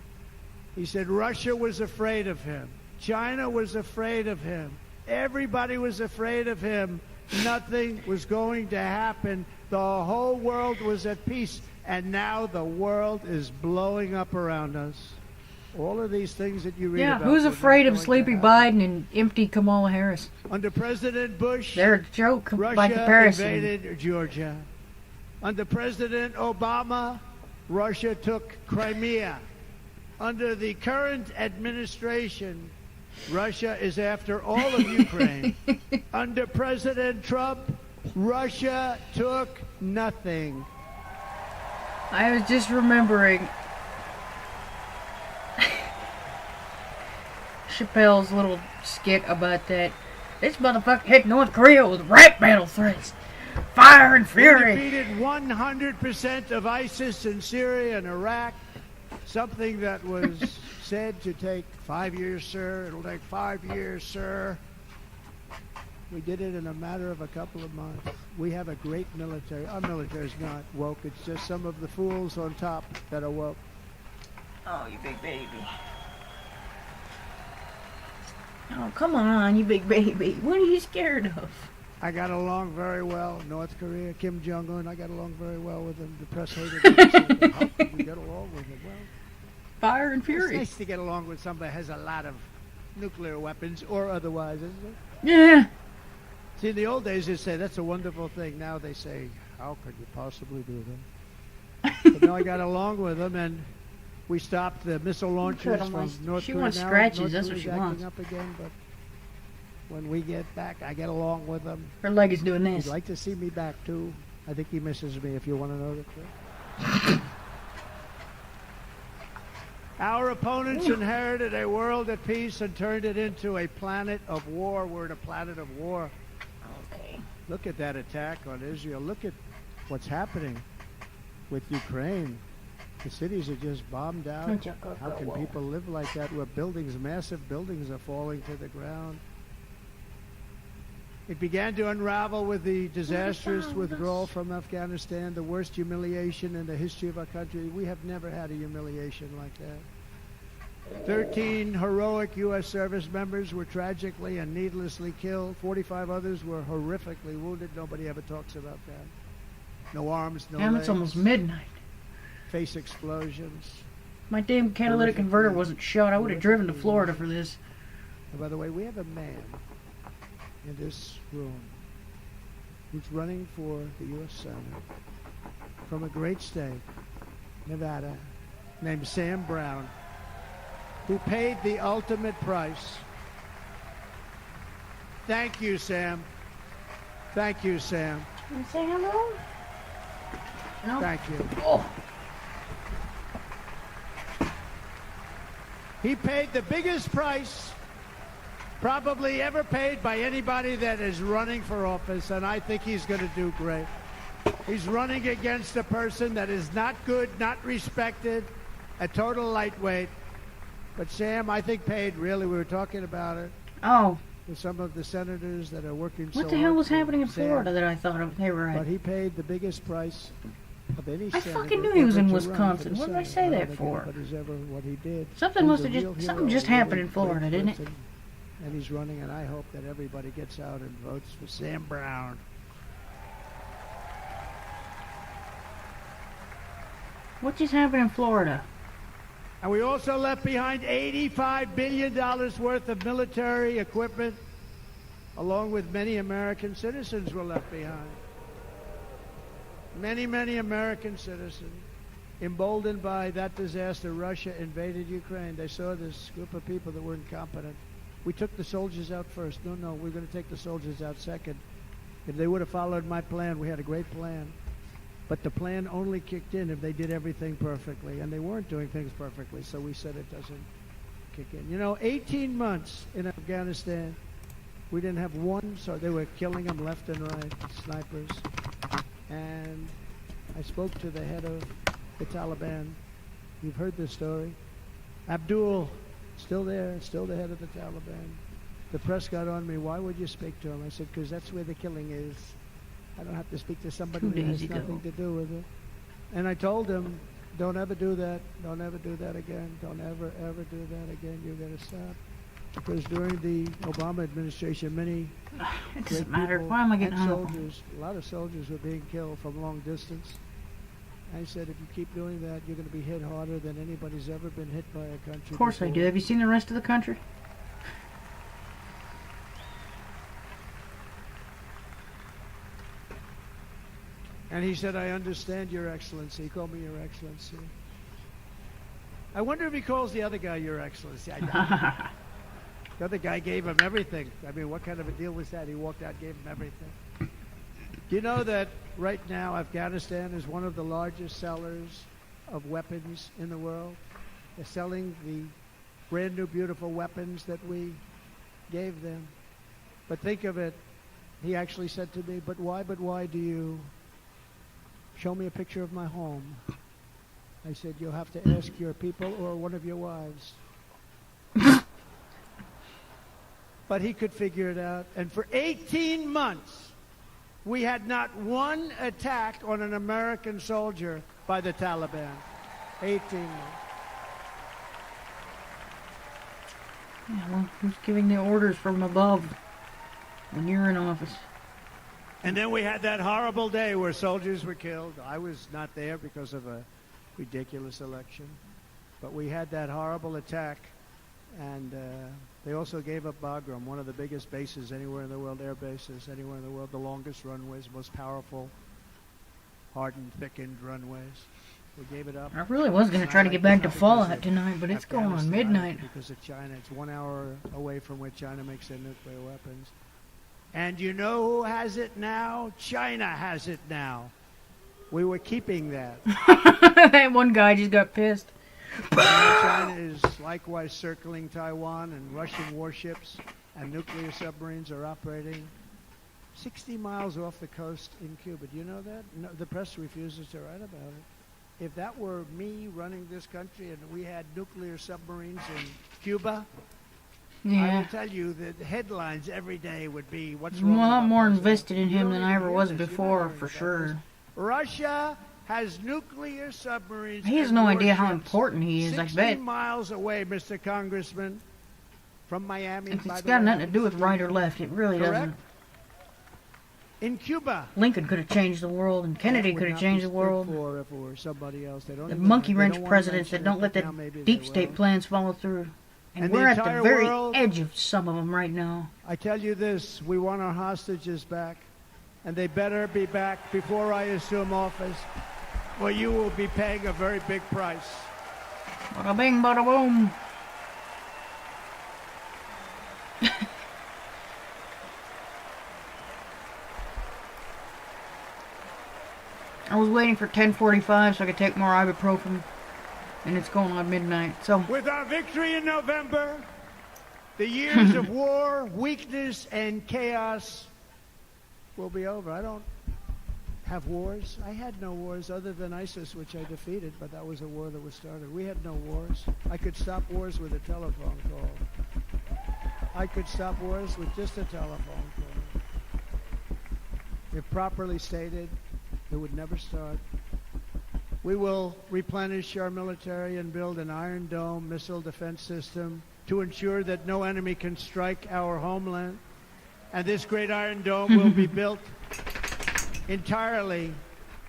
He said Russia was afraid of him. China was afraid of him. Everybody was afraid of him. Nothing was going to happen. The whole world was at peace. And now the world is blowing up around us. All of these things that you read about. Yeah, who's were not afraid of going to Sleepy happen. Biden and empty Kamala Harris? Under President Bush, They're a joke by Russia comparison. invaded Georgia. Under President Obama, Russia took Crimea. Under the current administration, Russia is after all of Ukraine. Under President Trump, Russia took nothing. I was just remembering Chappelle's little skit about that. This motherfucker hit North Korea with rap battle threats. Fire and We fury. defeated 100% of ISIS in Syria and Iraq. Something that was said to take 5 years, sir. It'll take 5 years, sir. We did it in a matter of a couple of months. We have a great military. Our military is not woke. It's just some of the fools on top that are woke. Oh, you big baby. Oh, come on, you big baby. What are you scared of? I got along very well. North Korea, Kim Jong-un, I got along very well with him. The press hated him. Said, how could you get along with him? Well, Fire and it's fury. nice to get along with somebody who has a lot of nuclear weapons or otherwise, isn't it? Yeah. See, in the old days, they say that's a wonderful thing. Now they say, how could you possibly do that? But no, I got along with them, and we stopped the missile launches from North Korea. She wants Now scratches, North that's what Korea's she acting wants. up again, but when we get back, I get along with them. Her leg is doing He'd this. like to see me back, too. I think he misses me, if you want to know the truth. Our opponents inherited a world at peace and turned it into a planet of war. We're in a planet of war. Okay. Look at that attack on Israel. Look at what's happening with Ukraine. The cities are just bombed out. How can people live like that where buildings, massive buildings, are falling to the ground? It began to unravel with the disastrous withdrawal from Afghanistan, the worst humiliation in the history of our country. We have never had a humiliation like that. 13 heroic U.S. service members were tragically and needlessly killed. 45 others were horrifically wounded. Nobody ever talks about that. No arms, no Damn, legs. it's almost midnight. Face explosions. My damn catalytic converter wasn't shot. I would have driven to Florida for this. And by the way, we have a man in this room who's running for the U.S. Senate from a great state, Nevada, named Sam Brown, who paid the ultimate price. Thank you, Sam. Thank you, Sam. Can you say hello? No. Thank you. Oh. He paid the biggest price probably ever paid by anybody that is running for office, and I think he's going to do great. He's running against a person that is not good, not respected, a total lightweight. But Sam, I think, paid, really, we were talking about it, Oh. with some of the senators that are working so What the hell hard was for happening in Sam. Florida that I thought they were But at? he paid the biggest price of any I senator fucking knew he was ever in to Wisconsin. run for the What did I Senate. say don't that think for? anybody's ever what he did. Something He's must a have real just hero, something just a really happened in Florida, great didn't it? person. And he's running, and I hope that everybody gets out and votes for Sam Brown. What just happened in Florida? And we also left behind $85 billion worth of military equipment, along with many American citizens were left behind. Many, many American citizens, emboldened by that disaster. Russia invaded Ukraine. They saw this group of people that were incompetent. We took the soldiers out first. No, we're going to take the soldiers out second. If they would have followed my plan, we had a great plan. But the plan only kicked in if they did everything perfectly, and they weren't doing things perfectly, so we said it doesn't kick in. You know, 18 months in Afghanistan, we didn't have one, so they were killing them left and right, snipers. And I spoke to the head of the Taliban. You've heard this story. Abdul, still there, still the head of the Taliban. The press got on me. Why would you speak to him? I said, because that's where the killing is. I don't have to speak to somebody 2 who days has ago. nothing to do with it. And I told him, don't ever do that. Don't ever do that again. Don't ever, ever do that again. You've got to stop. Because during the Obama administration, many It great doesn't matter. people Why am I getting and hung up? soldiers, a lot of soldiers were being killed from long distance. I said, if you keep doing that, you're going to be hit harder than anybody's ever been hit by a country Of course I before. do. Have you seen the rest of the country? And he said, I understand, Your Excellency. He called me Your Excellency. I wonder if he calls the other guy Your Excellency. I doubt it. The other guy gave him everything. I mean, what kind of a deal was that? He walked out, gave him everything. Do you know that right now Afghanistan is one of the largest sellers of weapons in the world? They're selling the brand new beautiful weapons that we gave them. But think of it. He actually said to me, but why do you show me a picture of my home? I said, you'll have to ask your people or one of your wives. But he could figure it out. And for 18 months, we had not one attack on an American soldier by the Taliban. 18 months. Yeah, well, who's giving the orders from above when you're in office? And then we had that horrible day where soldiers were killed. I was not there because of a ridiculous election. But we had that horrible attack. And they also gave up Bagram, one of the biggest bases anywhere in the world, air bases anywhere in the world, the longest runways, most powerful, hardened, thickened runways. They gave it up. I really was going to try to get back to Fallout tonight, but it's going on midnight. Because of China. It's 1 hour away from where China makes their nuclear weapons. And you know who has it now? China has it now. We were keeping that. That one guy just got pissed. China is likewise circling Taiwan, and Russian warships and nuclear submarines are operating 60 miles off the coast in Cuba. Do you know that? No, the press refuses to write about it. If that were me running this country and we had nuclear submarines in Cuba, I Yeah. will tell you that the headlines every day would be, what's I'm wrong a lot with more our invested in president? You him don't than even I ever hear was this. You're not before, hearing for about sure. this. Russia has nuclear submarines. He has and no idea how warships important he is, I 60 bet. miles away, Mr. Congressman, from Miami. It's by the got way. nothing to do with right or left. It really Correct? doesn't. In Cuba. Lincoln could have changed the world, and Kennedy could have changed the world. For if it were somebody else. They don't The even- monkey they wrench don't wanna presidents mention that don't it, let but the now maybe deep they state will. plans follow through. And And the we're at the entire very world- edge of some of them right now. I tell you this, we want our hostages back, and they better be back before I assume office. Well, you will be paying a very big price. Bada bing, bada boom. I was waiting for 10:45 so I could take more ibuprofen, and it's going on midnight. So with our victory in November, the years of war, weakness, and chaos will be over. I don't have wars. I had no wars other than ISIS, which I defeated, but that was a war that was started. We had no wars. I could stop wars with a telephone call. I could stop wars with just a telephone call. If properly stated, it would never start. We will replenish our military and build an Iron Dome missile defense system to ensure that no enemy can strike our homeland. And this great Iron Dome will be built entirely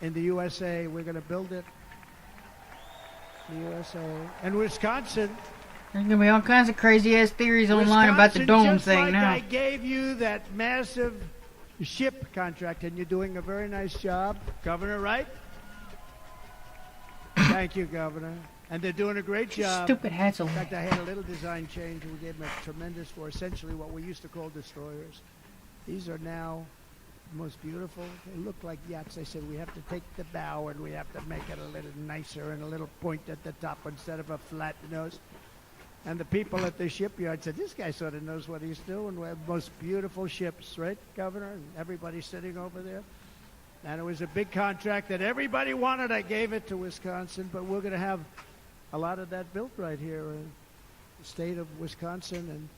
in the USA. We're going to build it in the USA. And Wisconsin. There's going to be all kinds of crazy-ass theories online about the dome just thing like now. I gave you that massive ship contract, and you're doing a very nice job, Governor, right? Thank you, Governor. And they're doing a great job. Stupid Hansel. In fact, I had a little design change. We gave them a tremendous for essentially what we used to call destroyers. These are now the most beautiful. They look like yachts. I said we have to take the bow and we have to make it a little nicer and a little point at the top instead of a flat nose. And the people at the shipyard said, this guy sort of knows what he's doing. We have the most beautiful ships, right, Governor? And everybody sitting over there. And it was a big contract that everybody wanted. I gave it to Wisconsin, but we're going to have a lot of that built right here in the state of Wisconsin and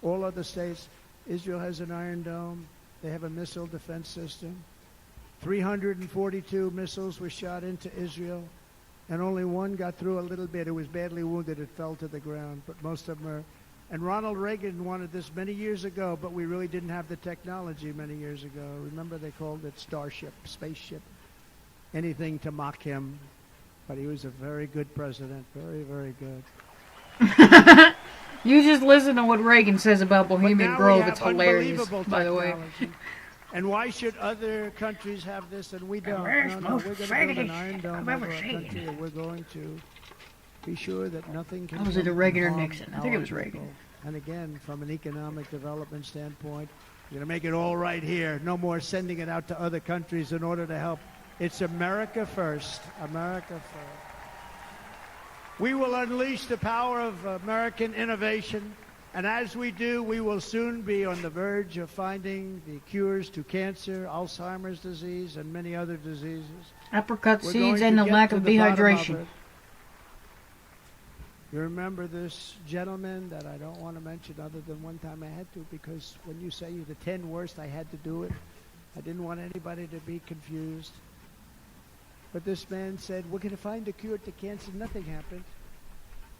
all other states. Israel has an Iron Dome. They have a missile defense system. 342 missiles were shot into Israel, and only one got through a little bit. It was badly wounded. It fell to the ground, but most of them are. And Ronald Reagan wanted this many years ago, but we really didn't have the technology many years ago. Remember, they called it Starship, spaceship, anything to mock him. But he was a very good president, very, very good. You just listen to what Reagan says about Bohemian Grove. It's hilarious, by the way. And why should other countries have this and we don't? No, we're going to build an Iron Dome over our country, and we're going to be sure that nothing can. Was it a Reagan or Nixon? I think it was Reagan. And again, from an economic development standpoint, we're going to make it all right here. No more sending it out to other countries in order to help. It's America first. America first. We will unleash the power of American innovation. And as we do, we will soon be on the verge of finding the cures to cancer, Alzheimer's disease, and many other diseases. Apricot seeds and the lack of dehydration. You remember this gentleman that I don't want to mention other than one time I had to, because when you say you're the 10 worst, I had to do it. I didn't want anybody to be confused. But this man said, we're going to find a cure to cancer. Nothing happened.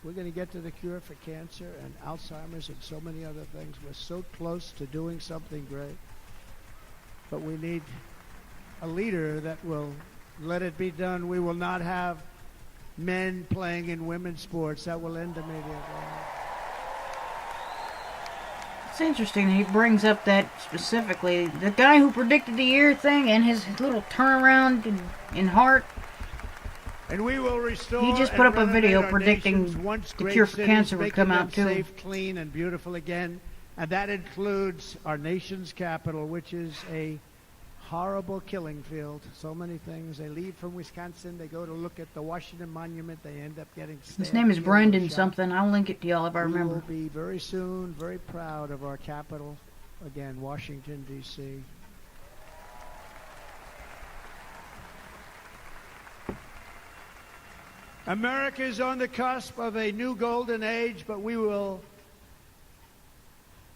We're going to get to the cure for cancer and Alzheimer's and so many other things. We're so close to doing something great. But we need a leader that will let it be done. We will not have men playing in women's sports. That will end immediately. It's interesting that he brings up that specifically. The guy who predicted the ear thing and his little turnaround in heart. And we will restore. He just put up a video predicting the cure for cancer would come out too. Safe, clean, and beautiful again, and that includes our nation's capital, which is a horrible killing field. So many things. They leave from Wisconsin. They go to look at the Washington Monument. They end up getting stabbed. His name is Brendan something. I'll link it to y'all if I remember. We will be very soon very proud of our capital. Again, Washington, D.C. America is on the cusp of a new golden age, but we will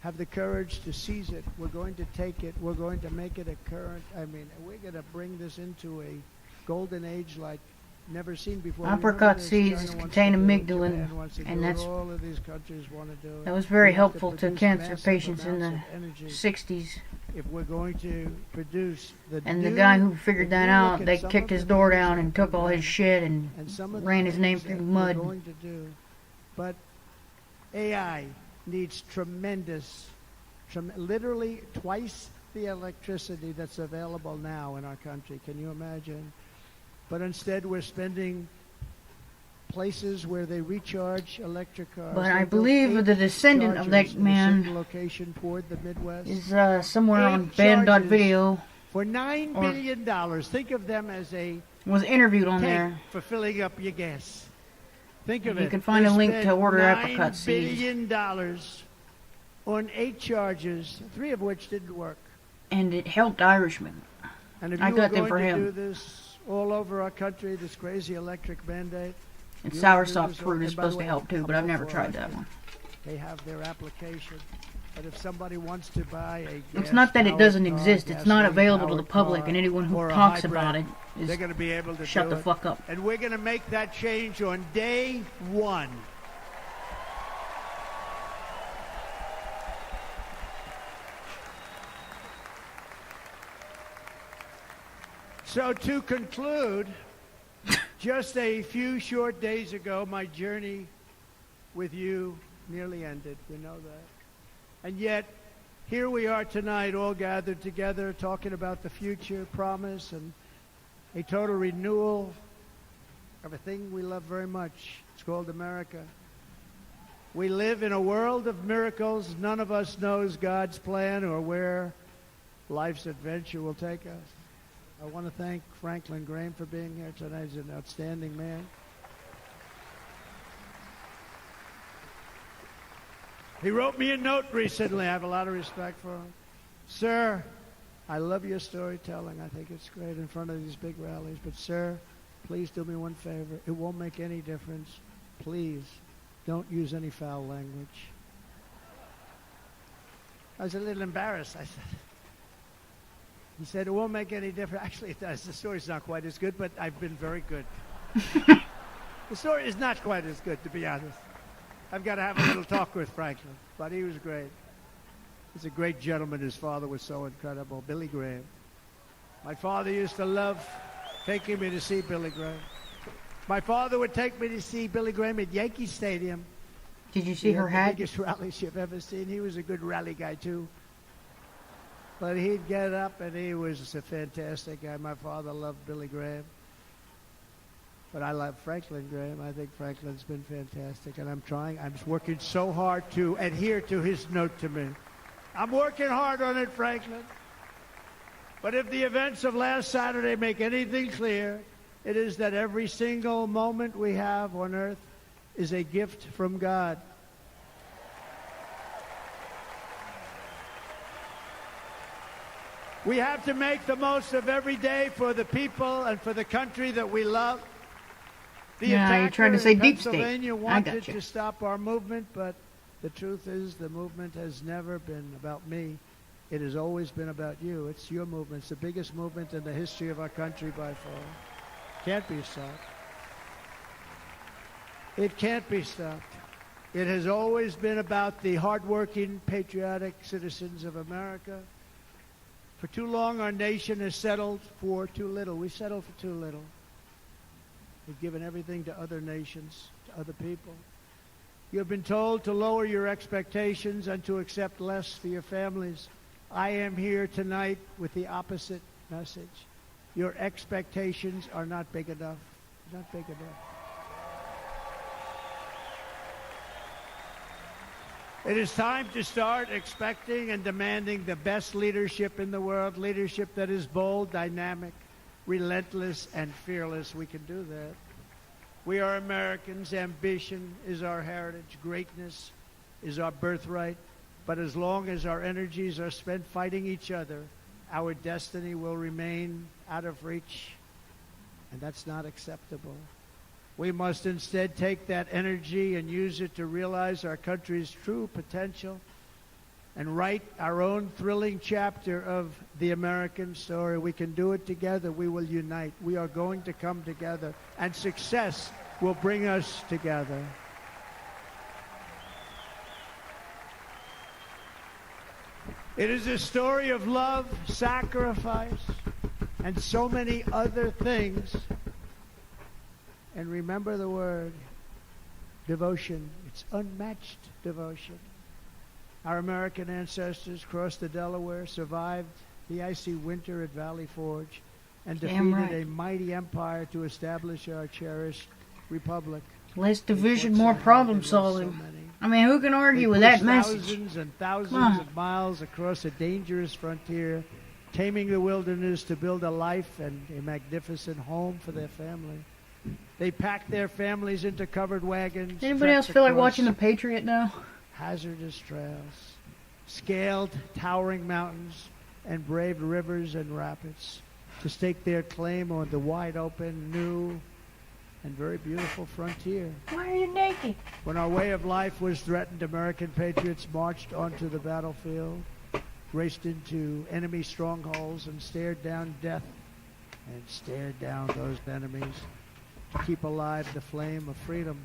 have the courage to seize it. We're going to take it. We're going to make it a current. I mean, we're going to bring this into a golden age like never seen before. Apricot seeds contain amygdalin, and that's all of these countries want to do it. That was very helpful to cancer patients in the 60s. If we're going to produce the guy who figured that out, they kicked his door down and took all his shit and ran his name through the mud. But AI needs literally twice the electricity that's available now in our country. Can you imagine? but instead we're spending places where they recharge electric cars. But They I built believe 8 the descendant of chargers that in a man certain location toward the Midwest. is somewhere 8 on charges band.video. For $9 billion. Think of them as a Was interviewed on tank there. for filling up your gas. Think of You it. can find They a link to spent order apricot seeds. $9 billion on 8 charges, 3 of which didn't work. And it helped Irishmen. And if I you were got them going for to him. do this all over our country, this crazy electric mandate, And you soursop would do this fruit all- is and by the supposed to way, help too, I'm but I've so never for tried it. that one. They have their application. But if somebody wants to buy a It's not that it gas-powered doesn't car, exist. It's not available to the gasoline-powered public, car, and anyone who or a talks hybrid, about it they're is going to be able to shut do the it. fuck up. And we're going to make that change on day 1. So to conclude, just a few short days ago, my journey with you nearly ended. We know that. And yet, here we are tonight, all gathered together, talking about the future, promise, and a total renewal of a thing we love very much. It's called America. We live in a world of miracles. None of us knows God's plan or where life's adventure will take us. I want to thank Franklin Graham for being here tonight. He's an outstanding man. He wrote me a note recently. I have a lot of respect for him. Sir, I love your storytelling. I think it's great in front of these big rallies. But, sir, please do me one favor. It won't make any difference. Please don't use any foul language. I was a little embarrassed. I said, he said, it won't make any difference. Actually, it does. The story's not quite as good, but I've been very good. The story is not quite as good, to be honest. I've got to have a little talk with Franklin, but he was great. He's a great gentleman. His father was so incredible, Billy Graham. My father used to love taking me to see Billy Graham. My father would take me to see Billy Graham at Yankee Stadium. Did you see her The hat? biggest rallies you've ever seen. He was a good rally guy, too. But he'd get up, and he was a fantastic guy. My father loved Billy Graham. But I love Franklin Graham. I think Franklin's been fantastic. And I'm working so hard to adhere to his note to me. I'm working hard on it, Franklin. But if the events of last Saturday make anything clear, it is that every single moment we have on earth is a gift from God. We have to make the most of every day for the people and for the country that we love. The Yeah, you're trying to attacker say in deep state. Pennsylvania I wanted gotcha. to stop our movement, but the truth is the movement has never been about me. It has always been about you. It's your movement. It's the biggest movement in the history of our country by far. Can't be stopped. It can't be stopped. It has always been about the hardworking, patriotic citizens of America. For too long, our nation has settled for too little. We settled for too little. We've given everything to other nations, to other people. You have been told to lower your expectations and to accept less for your families. I am here tonight with the opposite message. Your expectations are not big enough. Not big enough. It is time to start expecting and demanding the best leadership in the world, leadership that is bold, dynamic, relentless, and fearless. We can do that. We are Americans. Ambition is our heritage. Greatness is our birthright. But as long as our energies are spent fighting each other, our destiny will remain out of reach, and that's not acceptable. We must instead take that energy and use it to realize our country's true potential and write our own thrilling chapter of the American story. We can do it together. We will unite. We are going to come together, and success will bring us together. It is a story of love, sacrifice, and so many other things. And remember the word, devotion. It's unmatched devotion. Our American ancestors crossed the Delaware, survived the icy winter at Valley Forge, and Damn defeated right. a mighty empire to establish our cherished republic. Less They division, fought so more hard, problem they lost solving. so many. I mean, who can They argue with that pushed message? thousands and Come on. thousands of miles across a dangerous frontier, taming the wilderness to build a life and a magnificent home for their family. They packed their families into covered wagons. Anybody else trekked feel like across watching The Patriot now? hazardous trails, scaled towering mountains, and braved rivers and rapids to stake their claim on the wide open, new, and very beautiful frontier. Why are you naked? When our way of life was threatened, American patriots marched onto the battlefield, raced into enemy strongholds, and stared down death and stared down those enemies to keep alive the flame of freedom.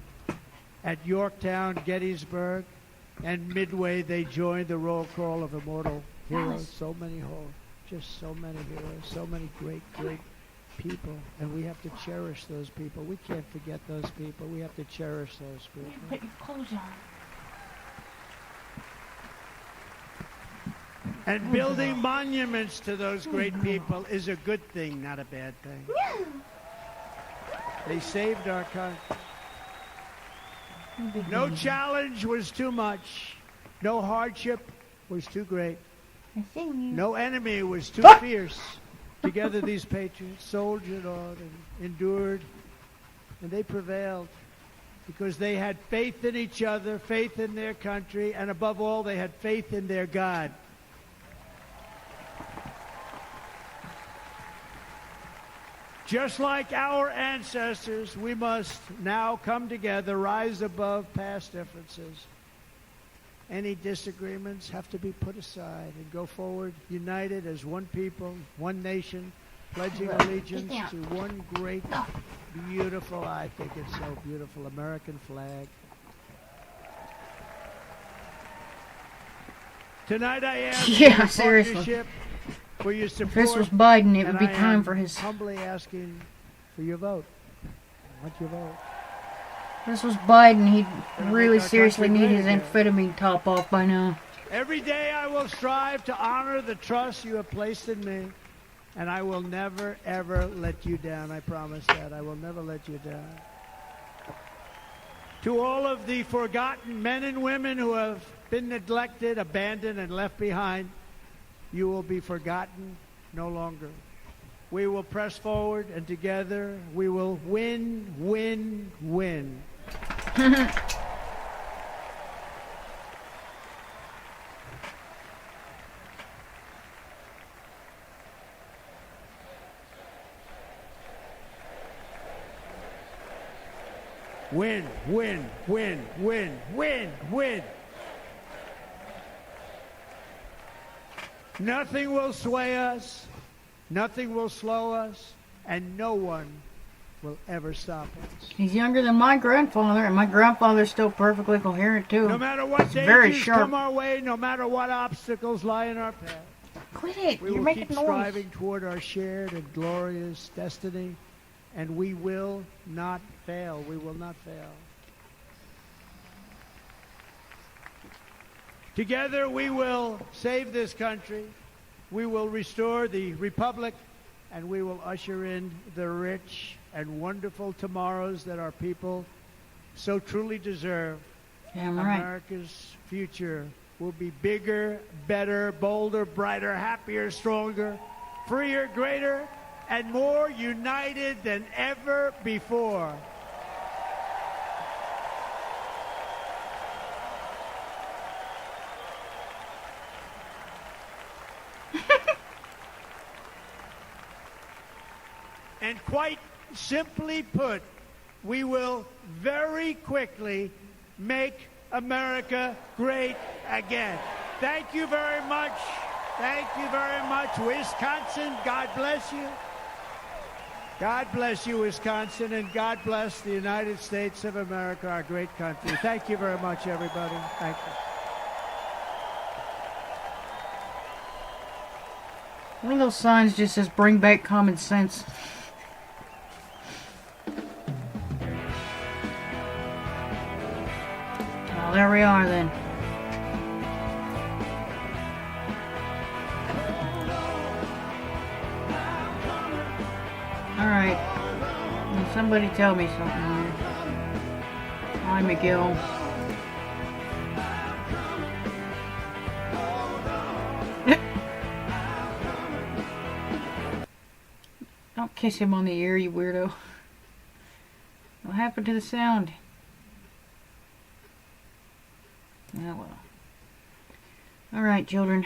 At Yorktown, Gettysburg, and Midway, they joined the roll call of immortal heroes. Alice. So many just so many heroes, so many great people, and we have to cherish those people. We can't forget those people. We have to cherish those people. Put your clothes on. And building monuments to those great people is a good thing, not a bad thing. They saved our country. No challenge was too much. No hardship was too great. No enemy was too fierce. Together these patriots soldiered on and endured, and they prevailed because they had faith in each other, faith in their country, and above all, they had faith in their God. Just like our ancestors, we must now come together, rise above past differences. Any disagreements have to be put aside and go forward united as one people, one nation, pledging allegiance to one great, beautiful, I think it's so beautiful, American flag. Tonight I ask for Yeah, your seriously. partnership, for your If support. this was Biden, it would and be I time am for his. humbly asking for your vote. I want your vote. If this was Biden, he'd Gonna really make our seriously country need his great again. amphetamine top off by now. Every day I will strive to honor the trust you have placed in me, and I will never, ever let you down. I promise that. I will never let you down. To all of the forgotten men and women who have been neglected, abandoned, and left behind, you will be forgotten no longer. We will press forward, and together we will win, win, win. Win, win, win, win, win, win. Nothing will sway us, nothing will slow us, and no one will ever stop us. He's younger than my grandfather, and my grandfather's still perfectly coherent too. No matter what very dangers sharp. come our way, no matter what obstacles lie in our path, Quit it! we You're will making keep noise. striving toward our shared and glorious destiny, and we will not fail. We will not fail. Together we will save this country, we will restore the republic, and we will usher in the rich and wonderful tomorrows that our people so truly deserve. Damn right. America's future will be bigger, better, bolder, brighter, happier, stronger, freer, greater, and more united than ever before. And quite simply put, we will very quickly make America great again. Thank you very much. Thank you very much, Wisconsin. God bless you. God bless you, Wisconsin, and God bless the United States of America, our great country. Thank you very much, everybody. Thank you. One of those signs just says "Bring back common sense." Well, there we are then. somebody tell me something here. Hi, Miguel. Don't kiss him on the ear, you weirdo. What happened to the sound? Oh well. Alright, children.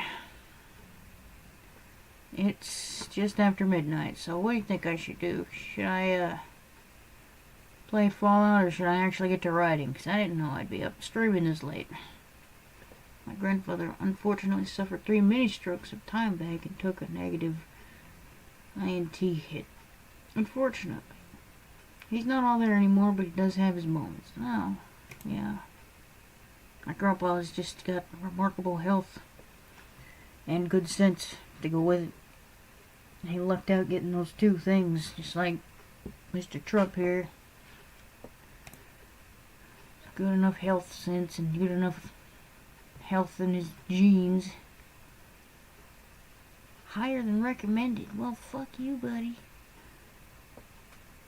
It's just after midnight, so what do you think I should do? Should I, play Fallout, or should I actually get to writing? Because I didn't know I'd be up streaming this late. My grandfather unfortunately suffered 3 mini-strokes of time bank and took a negative INT hit. Unfortunately. He's not all there anymore, but he does have his moments. Oh, yeah. My grandpa has just got remarkable health and good sense to go with it. He lucked out getting those 2 things, just like Mr. Trump here. Good enough health sense and good enough health in his genes. Higher than recommended. Well, fuck you, buddy.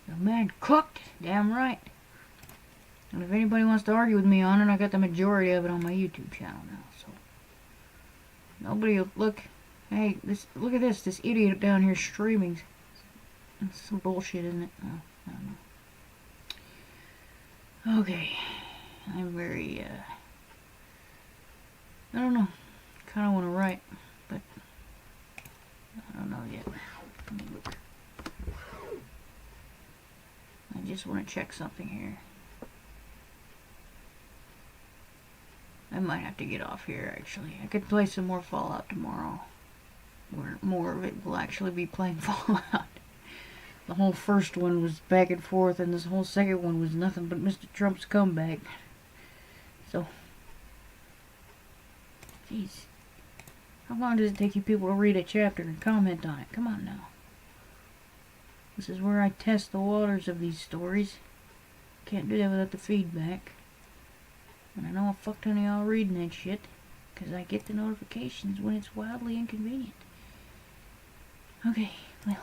The man cooked. Damn right. And if anybody wants to argue with me on it, I got the majority of it on my YouTube channel now. So nobody will look. Hey, look at this. This idiot down here streaming. It's some bullshit, isn't it? Oh, I don't know. Okay. I'm very, I don't know. Kind of want to write, but I don't know yet. Let me look. I just want to check something here. I might have to get off here, actually. I could play some more Fallout tomorrow. Where more of it will actually be playing Fallout. The whole first one was back and forth, and this whole second one was nothing but Mr. Trump's comeback. So, jeez. How long does it take you people to read a chapter and comment on it? Come on now. This is where I test the waters of these stories. Can't do that without the feedback. And I know a fuck ton of y'all reading that shit, because I get the notifications when it's wildly inconvenient. Okay, well.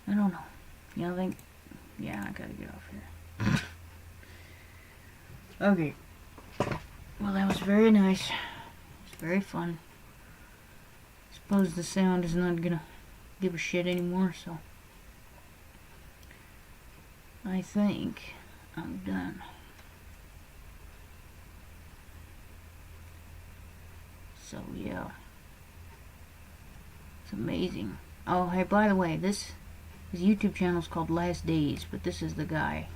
I don't know. Y'all think... Yeah, I gotta get off here. Okay. Well, that was very nice. It's very fun. Suppose the sound is not gonna give a shit anymore, so I think I'm done. So yeah, it's amazing. Oh, hey, by the way, his YouTube channel is called Last Days, but this is the guy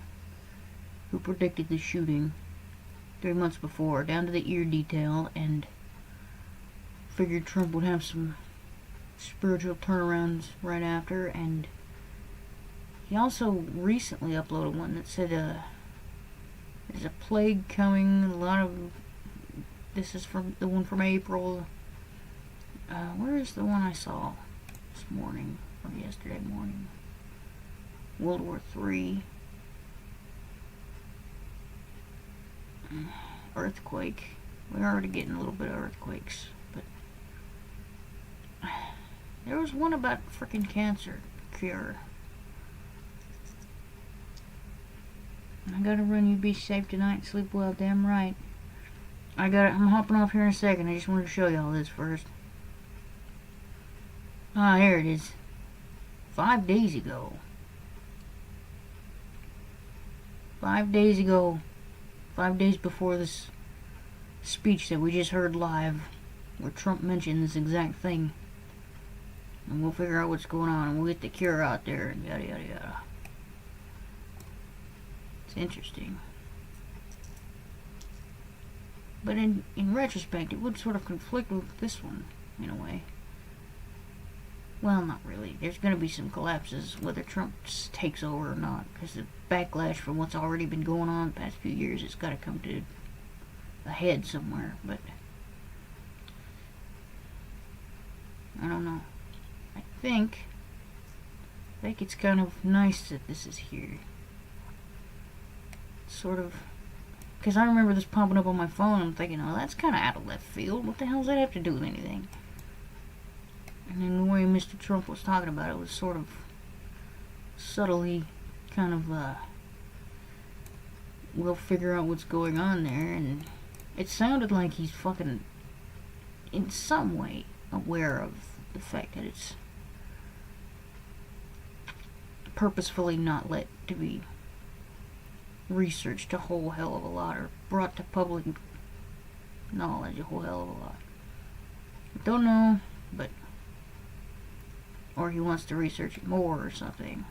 who predicted the shooting 3 months before, down to the ear detail, and figured Trump would have some spiritual turnarounds right after. And he also recently uploaded one that said there's a plague coming. A lot of this is from the one from April. Where is the one I saw this morning or yesterday morning? World War III. Earthquake. We're already getting a little bit of earthquakes, but there was one about freaking cancer cure. I gotta run. You be safe tonight. Sleep well. Damn right. I'm hopping off here in a second. I just wanted to show you all this first. Ah, here it is. 5 days ago. 5 days ago. 5 days before this speech that we just heard live, where Trump mentioned this exact thing. And we'll figure out what's going on, and we'll get the cure out there, and yada yada yada. It's interesting. But in retrospect, it would sort of conflict with this one, in a way. Well, not really. There's going to be some collapses, whether Trump takes over or not, because the backlash from what's already been going on the past few years, it's got to come to a head somewhere, but I don't know. I think it's kind of nice that this is here. Sort of, because I remember this popping up on my phone, and I'm thinking, oh, that's kind of out of left field. What the hell does that have to do with anything? And then the way Mr. Trump was talking about it was sort of subtly kind of will figure out what's going on there, and it sounded like he's fucking in some way aware of the fact that it's purposefully not let to be researched a whole hell of a lot or brought to public knowledge a whole hell of a lot. I don't know, but or he wants to research it more or something.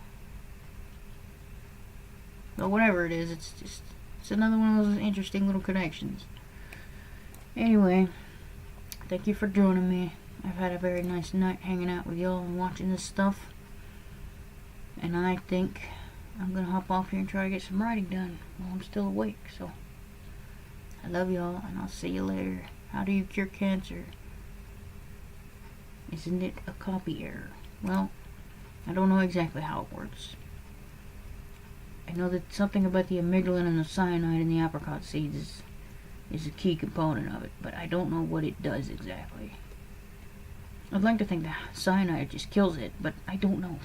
But whatever it is, it's another one of those interesting little connections. Anyway, thank you for joining me. I've had a very nice night hanging out with y'all and watching this stuff. And I think I'm gonna hop off here and try to get some writing done while I'm still awake. So, I love y'all, and I'll see you later. How do you cure cancer? Isn't it a copy error? Well, I don't know exactly how it works. I know that something about the amygdalin and the cyanide in the apricot seeds is a key component of it, but I don't know what it does exactly. I'd like to think the cyanide just kills it, but I don't know.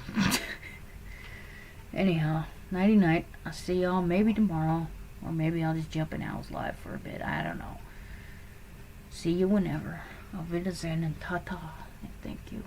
Anyhow, nighty-night. I'll see y'all maybe tomorrow, or maybe I'll just jump in Al's live for a bit. I don't know. See you whenever. Auf Wiedersehen and ta-ta. And thank you.